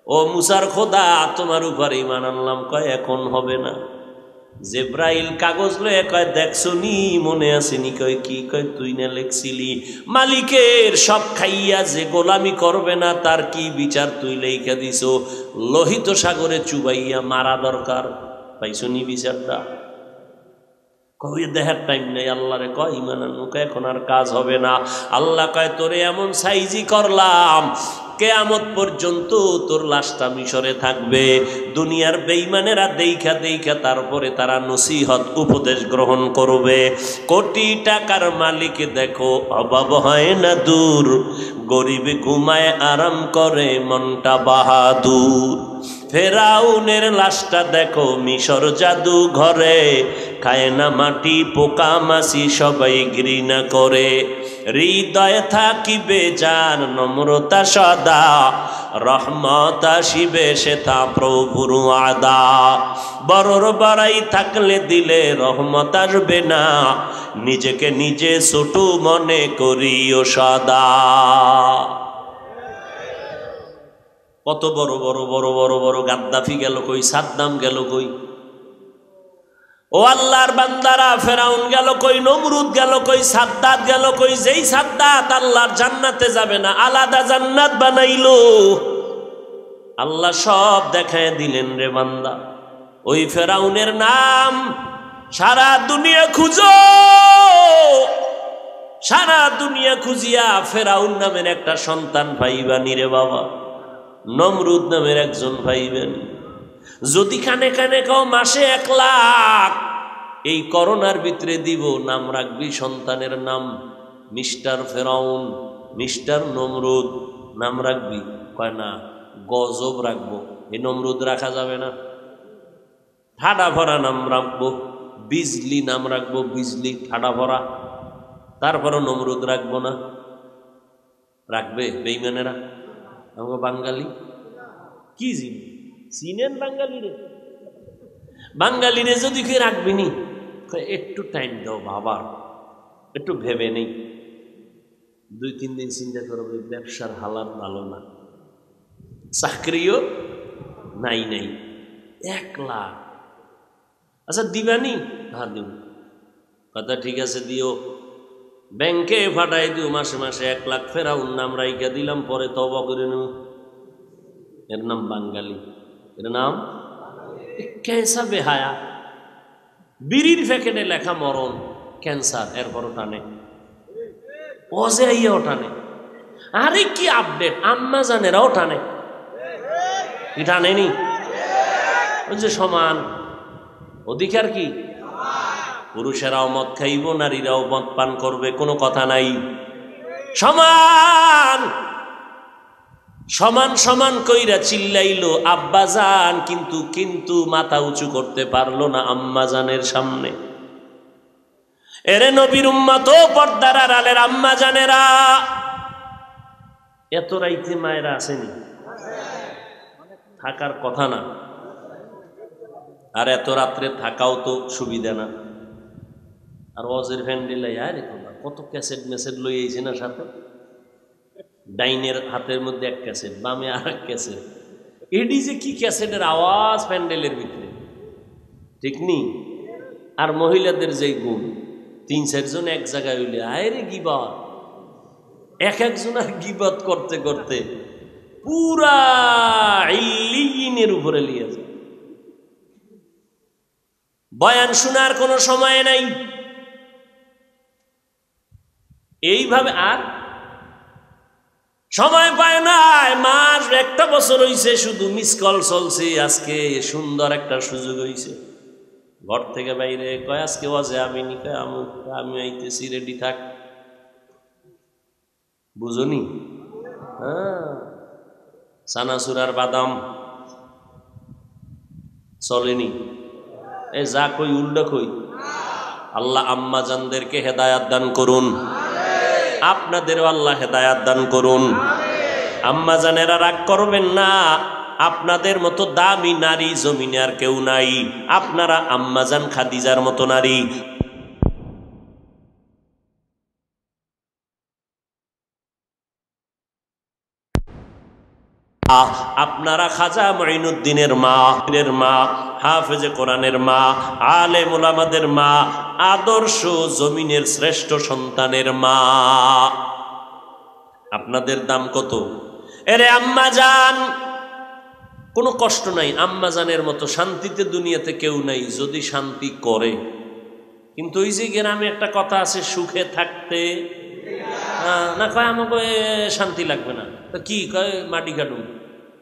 ও মুসার খোদা, তোমার উপর ঈমান আনলাম। কয় এখন হবে না। জিবরাইল কাগজ লয়ে কয় দেখছো নি, মনে আসেনি? কয় কি? কয় তুই না লেখছিলি মালিকের সব খাইয়া যে গোলামি করবে না তার কি বিচার তুই লেখা দিছ, লোহিত সাগরে চুবাইয়া মারা দরকার। পাইছো নি বিচারটা? কয় দেখার টাইম নেই। আল্লাহরে কয় ঈমান আনো, এখন আর কাজ হবে না। আল্লাহ কয় তোরে এমন সাইজি করলাম, কেয়ামত পর্যন্ত তোর লাশটা মিশরে থাকবে। দুনিয়ার বেঈমানেরা দেখা দেখা তারপরে তারা নসিহত উপদেশ গ্রহণ করবে। কোটি টাকার মালিক দেখো অভাব হয় না দূর, গরিব ঘুমায় আরাম করে মনটা বাহাদুর। ফেরাউনের লাশটা দেখো মিশর জাদু ঘরে, খায় না মাটি পোকা মাছি সবাই ঘৃণা করে। হৃদয়ে থাকিবে যার নম্রতা সদা, রহমত আসিবে সেথা প্রভুর আদা। বড়র বড়াই থাকলে দিলে রহমত আসবে না, নিজেকে নিজে ছোট মনে করিও সদা। কত বড় বড় বড় বড় বড় গাদ্দাফি গেল কই, সাদ্দাম গেল কই, ও আল্লাহর বান্দারা, ফেরাউন গেল কই, নমরুদ গেল কই, সাদ্দাত গেল কই। যেই সাদ্দাত আল্লাহর জান্নাতে যাবে না, আলাদা জান্নাত বানাইলো। আল্লাহ সব দেখায় দিলেন রে বান্দা। ওই ফেরাউনের নাম সারা দুনিয়া খুঁজো, সারা দুনিয়া খুঁজিয়া ফেরাউন নামের একটা সন্তান পাইবানি রে বাবা, নমরুদ নামের একজন পাইবেন। যদি কানে কানে কও মাসে 1 লাখ এই করোনার ভিতরে দিব, নাম রাখবি সন্তানের নাম মিস্টার ফেরাউন, মিস্টার নমরুদ নাম রাখবি। কয় না, গজব রাখবো। এই নমরুদ রাখা যাবে না, ঠাডা ভরা নাম রাখবো। বিজলি নাম রাখবো, বিজলি ঠাডা ভরা। তারপরও নমরুদ রাখবো না। রাখবে বেঈমানেরা? আমরা বাঙালি কি জিনিস চিনেন? বাঙালিরে বাঙালিরে যদি কে রাখবি নি, একটু টাইম দাও বাবা, একটু ভেবে নেই। 2-3 দিন চিন্তা করবে, ব্যবসার হালাত ভালো না, চাকরিও নাই নাই, 1 লাখ। আচ্ছা দিবানি? হ্যাঁ দিব। কথা ঠিক আছে দিও, ব্যাংকে ফাটাই দিও মাসে মাসে 1 লাখ। ফেরাউন নাম রাইকা দিলাম, পরে তওবা করে নেব। এর নাম বাঙালি, এর নাম ক্যান্সা বেহায়া। বিড়ির প্যাকেটে লেখা মরণ, ক্যান্সার, এরপরও টানে, অজে আইয়াও টানে। আরে কি আপডেট, আম্মা জানেরাও টানে, কি টানেনি? ওই যে সমান অধিকার, কি পুরুষেরাও মদ খাইব, নারীরাও মদ পান করবে, কোনো কথা নাই, সমান সমান সমান কইরা চিল্লাইলো আব্বাজান, কিন্তু কিন্তু মাথা উঁচু করতে পারলো না আম্মাজানের সামনে। এরে নবীর উম্মত ও পর্দার আড়ালের আম্মা জানেরা, এত রাইতে মায়েরা আসেনি, থাকার কথা না, আর এত রাত্রে থাকাও তো সুবিধা না। আর ওয়াজের ভ্যান্ডেলাই আর কত ক্যাসেট মেসেট লই আইছে না সাথে, ডাইনের হাতের মধ্যে এক ক্যাসেট, বামে আর এক ক্যাসেট, এডি যে কি ক্যাসেটের আওয়াজ প্যান্ডেলের ভিতরে, ঠিক নি? আর মহিলাদের যে গুণ, ৩-৪ জন এক জায়গায় হইলে আরে গিবত, এক একজন আর গিবত করতে করতে পুরা ইল্লিয়িনের উপরে লিয়ে যায়। বয়ান শোনার কোনো সময় নাই, এইভাবে আর সময় পায় নাই। মাস 1টা বছর হইছে, শুধু মিস কল চলছে। আজকে সুন্দর একটা সুযোগ হইছে, ঘর থেকে বাইরে কয় আজকে ওয়াজে আমি নি, কয় আমি আইতেছি, রেডি থাক। বুঝনি? হ্যাঁ, সানাসুরার বাদাম চলেনি, এ যা কই উল্টা কই। আল্লাহ আম্মা জানদেরকে হেদায়াত দান করুন, আপনাদেরও আল্লাহ হেদায়াত দান করুন। আম্মা জানেরা রাগ করবেন না, আপনাদের মতো দামি নারী জমিনে আর কেউ নাই। আপনারা আম্মাজান খাদিজার মতো নারী। আপনারা খাজা মুঈনুদ্দিনের মা, হাফেজে কোরআনের মা, আলেম উলামাদের মা, আদর্শ জমিনের শ্রেষ্ঠ সন্তানের মা। আপনাদের দাম কত? এরে আম্মাজান, কোনো কষ্ট নাই, আম্মাজানের মতো শান্তিতে দুনিয়াতে কেউ নাই, যদি শান্তি করে। কিন্তু ওই যে গ্রামে একটা কথা আছে, সুখে থাকতে না, কয় আমাকে শান্তি লাগবে না, তো কি কয় মাটি কাটুন,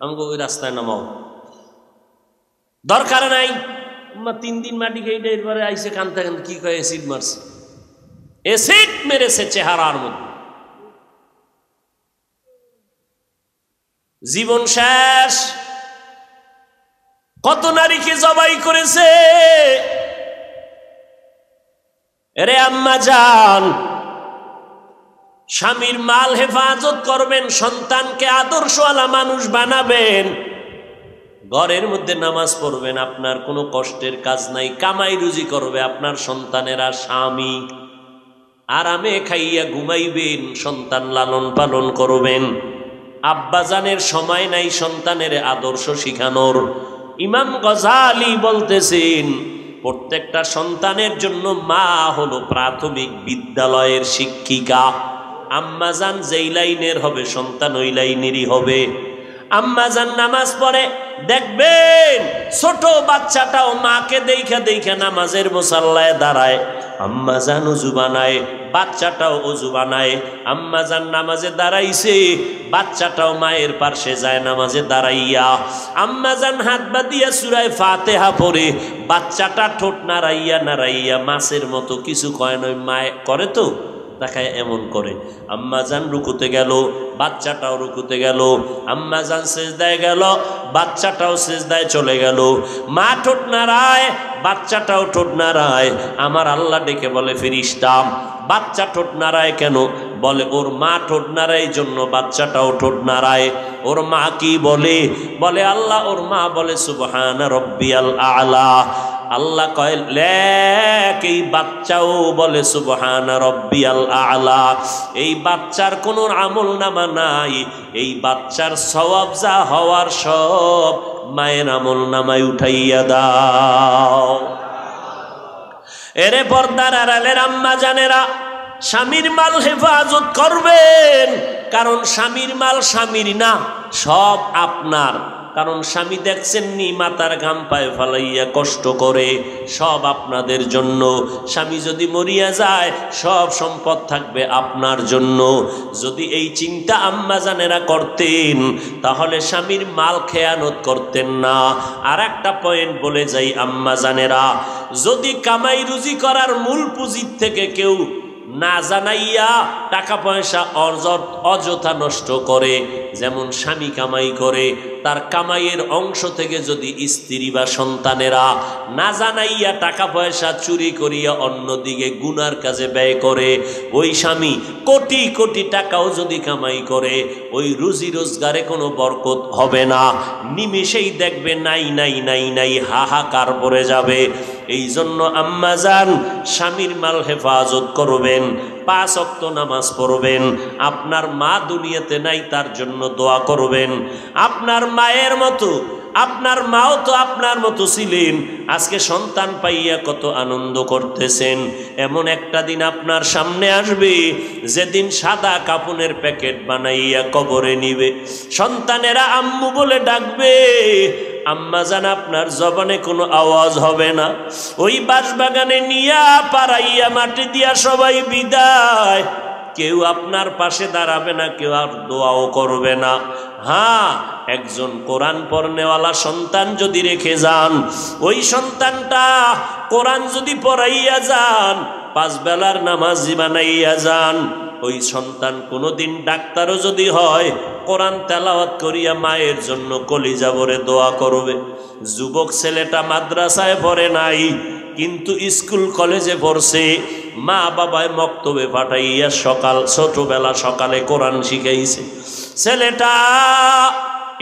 আমাকে ওই রাস্তায় নামাও, দরকার নাই। 3 দিন মাটি খেয়ে এরপরে আইসে কানতে কানতে, কি কয় এসিড মারছে, এসিড মেরেছে চেহারার মধ্যে, জীবন শেষ। কত নারীকে জবাই করেছে। এরে আম্মা জান, স্বামীর মাল হেফাজত করবেন, সন্তানকে আদর্শওয়ালা মানুষ বানাবেন, ঘরের মধ্যে নামাজ পড়বেন, আপনার কোনো কষ্টের কাজ নাই, কামাই রুজি করবে আপনার সন্তানেরা, স্বামী আরামে খাইয়া ঘুমাইবেন, সন্তান লালন পালন করবেন। আব্বাজানের সময় নাই সন্তানের আদর্শ শিখানোর। ইমাম গজালি বলতেছেন, প্রত্যেকটা সন্তানের জন্য মা হলো প্রাথমিক বিদ্যালয়ের শিক্ষিকা। আম্মাজান যেই লাইনের হবে, সন্তান ওই লাইনেরই হবে। আম্মাজান নামাজ পড়ে, দেখবেন ছোট বাচ্চাটাও মাকে দেখা দেখা নামাজের মুসাল্লায় দাঁড়ায়। আম্মাজান ওযু বানায়, বাচ্চাটাও ওযু বানায়। আম্মাজান নামাজে দাঁড়াইছে, বাচ্চাটাও মায়ের পাশে যায় নামাজে দাঁড়াইয়া। আম্মাজান হাত বাঁধিয়া সূরা ফাতিহা পড়ে, বাচ্চাটা ঠোঁট নাড়াইয়া নাড়াইয়া মাছের মতো কিছু কয় নয়, মায়ে করে তো দেখায় এমন করে। আম্মাজান রুকুতে গেল, বাচ্চাটাও রুকুতে গেল। আম্মাজান সিজদায় গেল, বাচ্চাটাও সিজদায় চলে গেল। মা ঠোঁট নাড়ায়, বাচ্চাটাও ঠোঁট নাড়ায়। আমার আল্লাহ ডেকে বলে, ফেরেশতা বাচ্চা ঠোঁট নাড়ায় কেন? বলে ওর মা ঠোঁট নাড়ায় জন্য বাচ্চাটাও ঠোঁট নাড়ায়। ওর মা কি বলে? বলে আল্লাহ, ওর মা বলে সুবহানা রব্বিয়াল আলা। আল্লাহ কয় লেখ, এই বাচ্চাও বলে সুবহানা রব্বিয়াল আলা। এই বাচ্চার কোনো আমল নামা নাই, এই বাচ্চার সওয়াব যা হওয়ার সব মায়ের আমল নামায় উঠাইয়া দাও। এরে পর্দার আড়ালের আম্মা জানেরা, স্বামীর মাল হেফাজত করবেন, কারণ স্বামীর মাল স্বামীর না, সব আপনার। কারণ স্বামী দেখছেন নি মাতার ঘাম পায়ে ফালাইয়া কষ্ট করে, সব আপনাদের জন্য। স্বামী যদি মরিয়া যায় সব সম্পদ থাকবে আপনার জন্য। যদি এই চিন্তা আম্মাজানেরা করতেন তাহলে স্বামীর মাল খেয়ানত করতেন না। আর একটা পয়েন্ট বলে যাই আম্মাজানেরা, যদি কামাই রুজি করার মূল পুঁজির থেকে কেউ না জানাইয়া টাকা পয়সা অযথা নষ্ট করে, যেমন স্বামী কামাই করে, তার কামাইয়ের অংশ থেকে যদি স্ত্রী বা সন্তানেরা না জানাইয়া টাকা পয়সা চুরি করিয়া অন্যদিকে গুনার কাজে ব্যয় করে, ওই স্বামী কোটি কোটি টাকাও যদি কামাই করে, ওই রুজি রোজগারে কোনো বরকত হবে না। নিমেষেই দেখবে নাই নাই নাই নাই হাহাকার পড়ে যাবে। এই জন্য আম্মাজান স্বামীর মাল হেফাজত করবেন, 5 ওয়াক্ত নামাজ পড়বেন। আপনার মা দুনিয়াতে নাই, তার জন্য দোয়া করবেন। আপনার মায়ের মতো, আপনার মাও তো আপনার মতো ছিলেন, আজকে সন্তান পাইয়া কত আনন্দ করতেছেন। এমন একটা দিন আপনার সামনে আসবে যেদিন সাদা কাপনের প্যাকেট বানাইয়া কবরে নিবে, সন্তানেরা আম্মু বলে ডাকবে, আম্মাজান আপনার জবানে কোনো আওয়াজ হবে না। ওই বাঁশবাগানে নিয়া পাড়াইয়া মাটি দিয়া সবাই বিদায়, কেউ আপনার পাশে দাঁড়াবে না, কেউ আর দোয়াও করবে না। হ্যাঁ, একজন কোরআন পড়নেওয়ালা সন্তান যদি রেখে যান, ওই সন্তানটা কোরআন যদি পড়াইয়া যান, 5 বেলার নামাজি বানাইয়া যান, ওই সন্তান কোনোদিন ডাক্তারও যদি হয়, কোরআন তেলাওয়াত করিয়া মায়ের জন্য কলিজা ভরে দোয়া করবে। যুবক ছেলেটা মাদ্রাসায় পড়ে নাই, কিন্তু স্কুল কলেজে পড়ছে, মা বাবায় মক্তবে পাঠাইয়া ছোটবেলা সকালে কোরআন শিখাইছে। ছেলেটা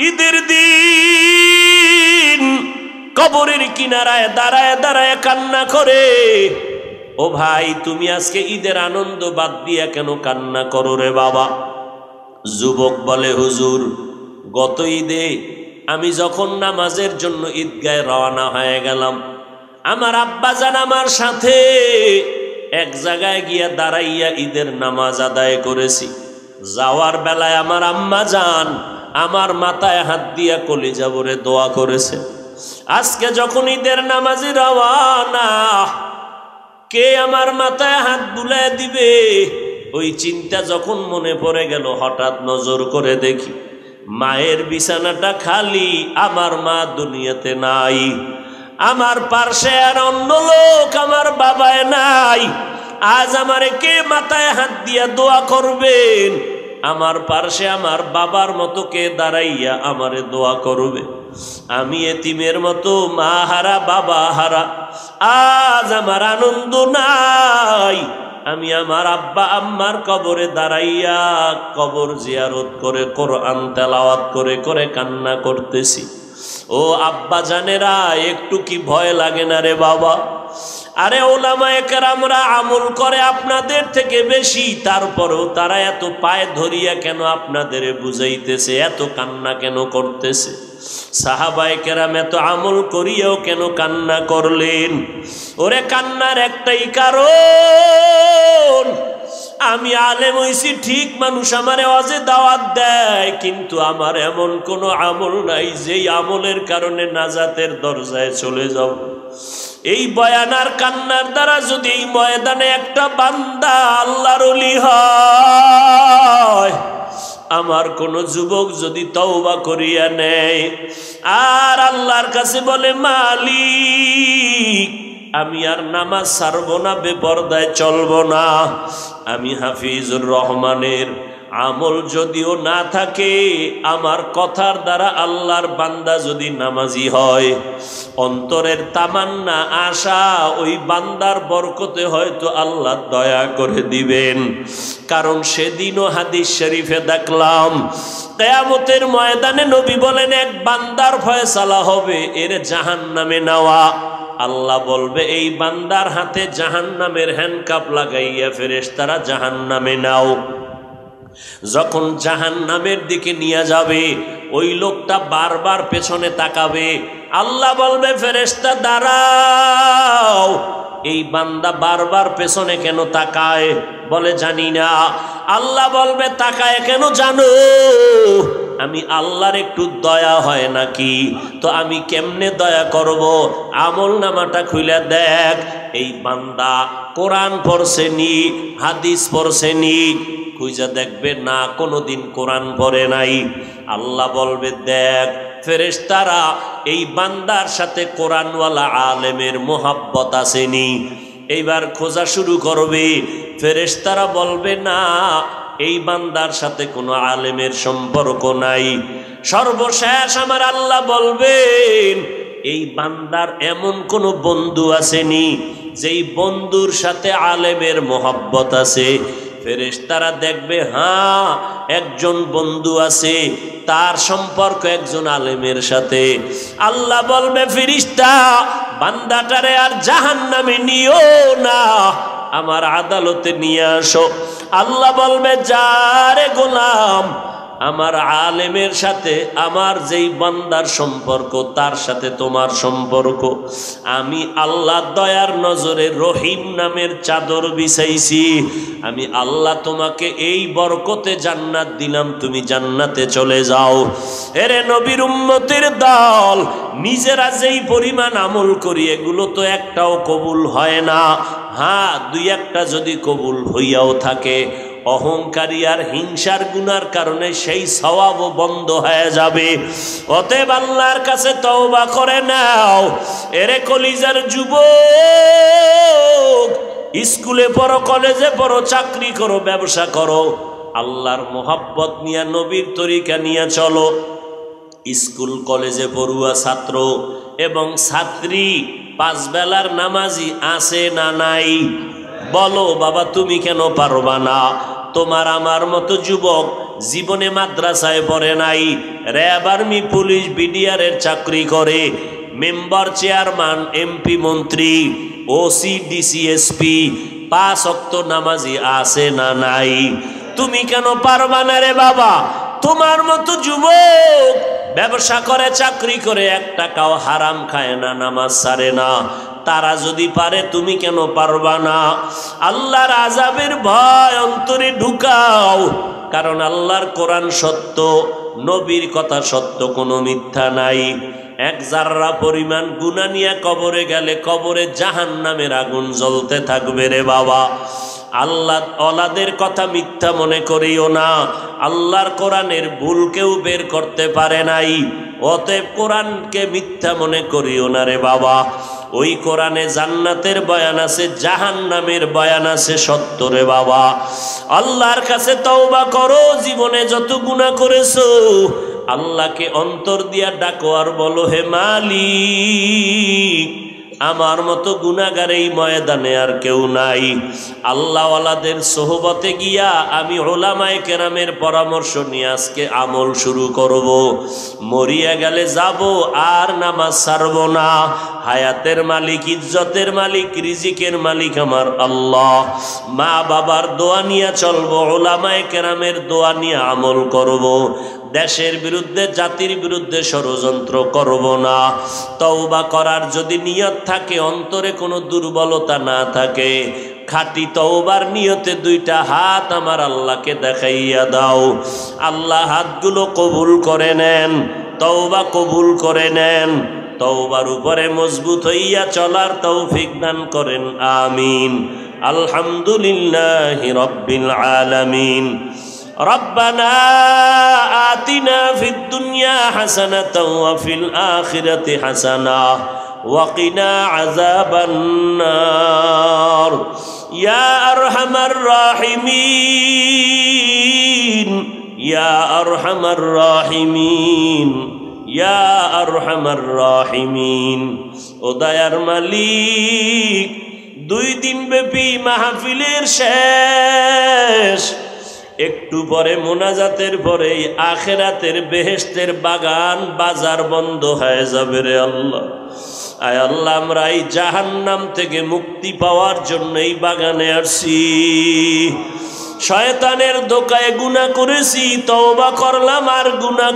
ঈদের দিন কবরের কিনারায় দাঁড়ায় দাঁড়ায় কান্না করে, ও ভাই তুমি আজকে ঈদের আনন্দ বাদ দিয়া কেন কান্না করো রে বাবা? যুবক বলে, হুজুর গত ঈদে আমি যখন নামাজের জন্য ঈদগায় রওনা হয়ে গেলাম, আমার আব্বাজান আমার সাথে এক জায়গায় গিয়া দাঁড়াইয়া ঈদের নামাজ আদায় করেছি। যাওয়ার বেলায় আমার আম্মাজান আমার মাথায় হাত দিয়া কলিজা ভরে দোয়া করেছে। আজকে যখন ঈদের নামাজে রওনা, কে আমার মাথায় হাত বুলায় দিবে, ওই চিন্তা যখন মনে পড়ে গেল, হঠাৎ নজর করে দেখি মায়ের বিছানাটা খালি, আমার মা দুনিয়াতে নাই। আমার পার্শ্বে আর অন্য লোক আমার বাবায় নাই। আজ আমারে কে মাথায় হাত দিয়া দোয়া করবেন? আমার পার্শ্বে আমার বাবার মতো কে দাঁড়াইয়া আমারে দোয়া করবে? আমি এতিমের মতো মা হারা বাবা হারা, আজ আমার আনন্দ নাই। আমি আমার আব্বা আম্মার কবরে দাঁড়াইয়া কবর জিয়ারত করে কোরআন তেলাওয়াত করে করে কান্না করতেছি। ও আব্বা জানেরা, একটু কি ভয় লাগে না রে বাবা? আরে ওলামায়ে কেরামরা আমল করে আপনাদের থেকে বেশি, তারপরেও তারা এত পায়ে ধরিয়া কেন আপনাদের বুঝাইতেছে, এত কান্না কেন করতেছে? সাহাবায়ে কেরাম এত আমল করিয়াও কেন কান্না করলেন? ওরে কান্নার একটাই কারণ, আমি আলেম হইছি ঠিক, মানুষ আমারে ওয়াজে দাওয়াত দেয়, কিন্তু আমার এমন কোনো আমল নাই যেই আমলের কারণে নাজাতের দরজায় চলে যাব। এই বয়ানার কান্নার দ্বারা যদি এই ময়দানে একটা বান্দা আল্লাহর ওলি হয়, আমার কোন যুবক যদি তওবা করিয়া নেয় আর আল্লাহর কাছে বলে, মালিক আমি আর নামাজ ছাড়বো না, বেপরদায় চলবো না, আমি হাফিজুর রহমানের আমল যদিও না থাকে, আমার কথার দ্বারা আল্লাহর বান্দা যদি নামাজি হয়, অন্তরের তামান্না আশা ওই বান্দার বরকতে হয়তো আল্লাহ দয়া করে দিবেন। কারণ সেদিনও হাদিস শরীফে দেখলাম, কিয়ামতের ময়দানে নবী বলেন এক বান্দার ফয়সালা হবে, এর জাহান্নামে নেওয়া। আল্লাহ বলবে এই বান্দার হাতে জাহান্নামের হ্যান্ডকাপ লাগাইয়া ফেরেশতারা জাহান্নামে নাও। যখন জাহান্নামের দিকে নিয়ে যাবে, ওই লোকটা বারবার পেছনে তাকাবে। আল্লাহ বলবে, ফেরেশতা দাঁড়াও। এই বান্দা বারবার পেছনে কেন তাকায়? বলে জানি না। আল্লাহ বলবে, তাকায় কেন জানো? আমি আল্লাহর একটু দয়া হয় নাকি? তো আমি কেমনে দয়া করব? আমল নামাটা খুলে দেখ। এই বান্দা কোরআন পড়ছেনি, হাদিস পড়ছেনি, খুঁজা দেখবে না কোনোদিন কোরআন পড়ে নাই। আল্লাহ বলবে দেখ ফেরেশতারা এই বান্দার সাথে কোরআনওয়ালা আলেমের মোহাব্বত আসেনি। এইবার খোঁজা শুরু করবে, ফেরেশতারা বলবে না এই বান্দার সাথে কোনো আলেমের সম্পর্ক নাই। সর্বশেষ আমার আল্লাহ বলবেন এই বান্দার এমন কোন বন্ধু আসেনি যেই বন্ধুর সাথে আলেমের মোহাব্বত আছে। ফেরেশতারা দেখবে হ্যাঁ একজন বন্ধু আছে, তার সম্পর্ক একজন আলেমের সাথে। আল্লাহ বলবে ফেরেশতা বান্দাটারে আর জাহান্নামে নিও না, আমার আদালতে নিয়ে আসো। আল্লাহ বলবে যারে গোলাম, আমার আলেমের সাথে আমার যেই বান্দার সম্পর্ক তার সাথে তোমার সম্পর্ক, আমি আল্লাহ দয়ার নজরে রহিম নামের চাদর বিছাইছি। আমি আল্লাহ তোমাকে এই বরকতে জান্নাত দিলাম, তুমি জান্নাতে চলে যাও। এরে নবীর উম্মতের দল, নিজেরা যেই পরিমাণ আমল করি এগুলো তো একটাও কবুল হয় না। হ্যাঁ দুই একটা যদি কবুল হইয়াও থাকে, অহংকারী আর হিংসার গুনার কারণে সেই সওয়াবও বন্ধ হয়ে যাবে। অতএব আল্লাহর কাছে তওবা করে নাও। এরে কলিজার যুবক, স্কুলে পড়ো, কলেজে পড়ো, চাকরি করো, ব্যবসা করো, আল্লাহর মোহাব্বত নিয়ে নবীর তরিকা নিয়ে চলো। স্কুল কলেজে পড়ুয়া ছাত্র এবং ছাত্রী পাঁচ বেলার নামাজি আছে না নাই? বলো বাবা তুমি কেন পারবা না? তোমার আমার মতো যুবক জীবনে মাদ্রাসায় পড়ে নাই, র্যাব, আর্মি, পুলিশ, বিডিআরের চাকরি করে, মেম্বার, চেয়ারম্যান, এমপি, মন্ত্রী, ওসি, ডিসি, এসপি, পাঁচ ওয়াক্ত নামাজি আছে না নাই? তুমি কেন পারবা না রে বাবা? তোমার মতো যুবক ব্যবসা করে, চাকরি করে, এক টাকাও হারাম খায় না, নামাজ ছাড়ে না, তারা যদি পারে তুমি কেন পারবা না? আল্লাহর আযাবের ভয় অন্তরে ঢুকাও, কারণ আল্লাহর কোরআন সত্য, নবীর কথা সত্য, কোনো মিথ্যা নাই। এক জাররা পরিমাণ গুনাহ নিয়ে কবরে গেলে কবরে জাহান্নামের আগুন জ্বলতে থাকবে রে বাবা। আল্লাহ ওলাদের কথা মিথ্যা মনে করিও না। আল্লাহর কোরআনের ভুল কেউ বের করতে পারে নাই, অতএব কোরআনকে মিথ্যা মনে করিও না রে বাবা। ওই কোরআনে জান্নাতের বয়ান আছে, জাহান্নামের বয়ান আছে, সত্য রে বাবা। আল্লাহর কাছে তওবা করো, জীবনে যত গুনাহ করেছো আল্লাহকে অন্তর দিয়া ডাকো আর বলো হে মালিক আমার মতো গুনাহগার এই ময়দানে আর কেউ নাই। আল্লাহওয়ালাদের সোহবতে গিয়া আমি উলামায়ে কেরামের পরামর্শ নিয়ে আজকে আমল শুরু করব। মরিয়া গেলে যাব আর নামাজ ছাড়ব না। হায়াতের মালিক, ইজ্জতের মালিক, রিজিকের মালিক আমার আল্লাহ। মা বাবার দোয়া নিয়ে চলবো, উলামায়ে কেরামের দোয়া নিয়ে আমল করব। দেশের বিরুদ্ধে, জাতির বিরুদ্ধে ষড়যন্ত্র করব না। তওবা করার যদি নিয়ত থাকে, অন্তরে কোনো দুর্বলতা না থাকে, খাঁটি তওবার নিয়তে দুইটা হাত আমার আল্লাহকে দেখাইয়া দাও। আল্লাহ হাতগুলো কবুল করে নেন, তওবা কবুল করে নেন। তওবার উপরে মজবুত হইয়া চলার তৌফিক দান করেন, আমিন। আলহামদুলিল্লাহি রাব্বিল আলামিন। ربنا آتنا في الدنيا حسنة وفي الآخرة حسنة وقنا عذاب النار يا أرحم الراحمين يا أرحم الراحمين يا أرحم الراحمين ও দয়ার মালিক, 2 দিন ব্যাপী মাহফিলের শেষ, একটু পরে মোনাজাতের পরে আখেরাতের বেহেশতের বাগান বাজার বন্ধ হয়ে যাবে রে আল্লাহ। আয় আল্লাহ, আমরা এই জাহান্নাম থেকে মুক্তি পাওয়ার জন্য এই বাগানে আসছি। শয়তানের ধোঁকায় গুনাহ করেছি, তওবা করলাম আর গুনাহ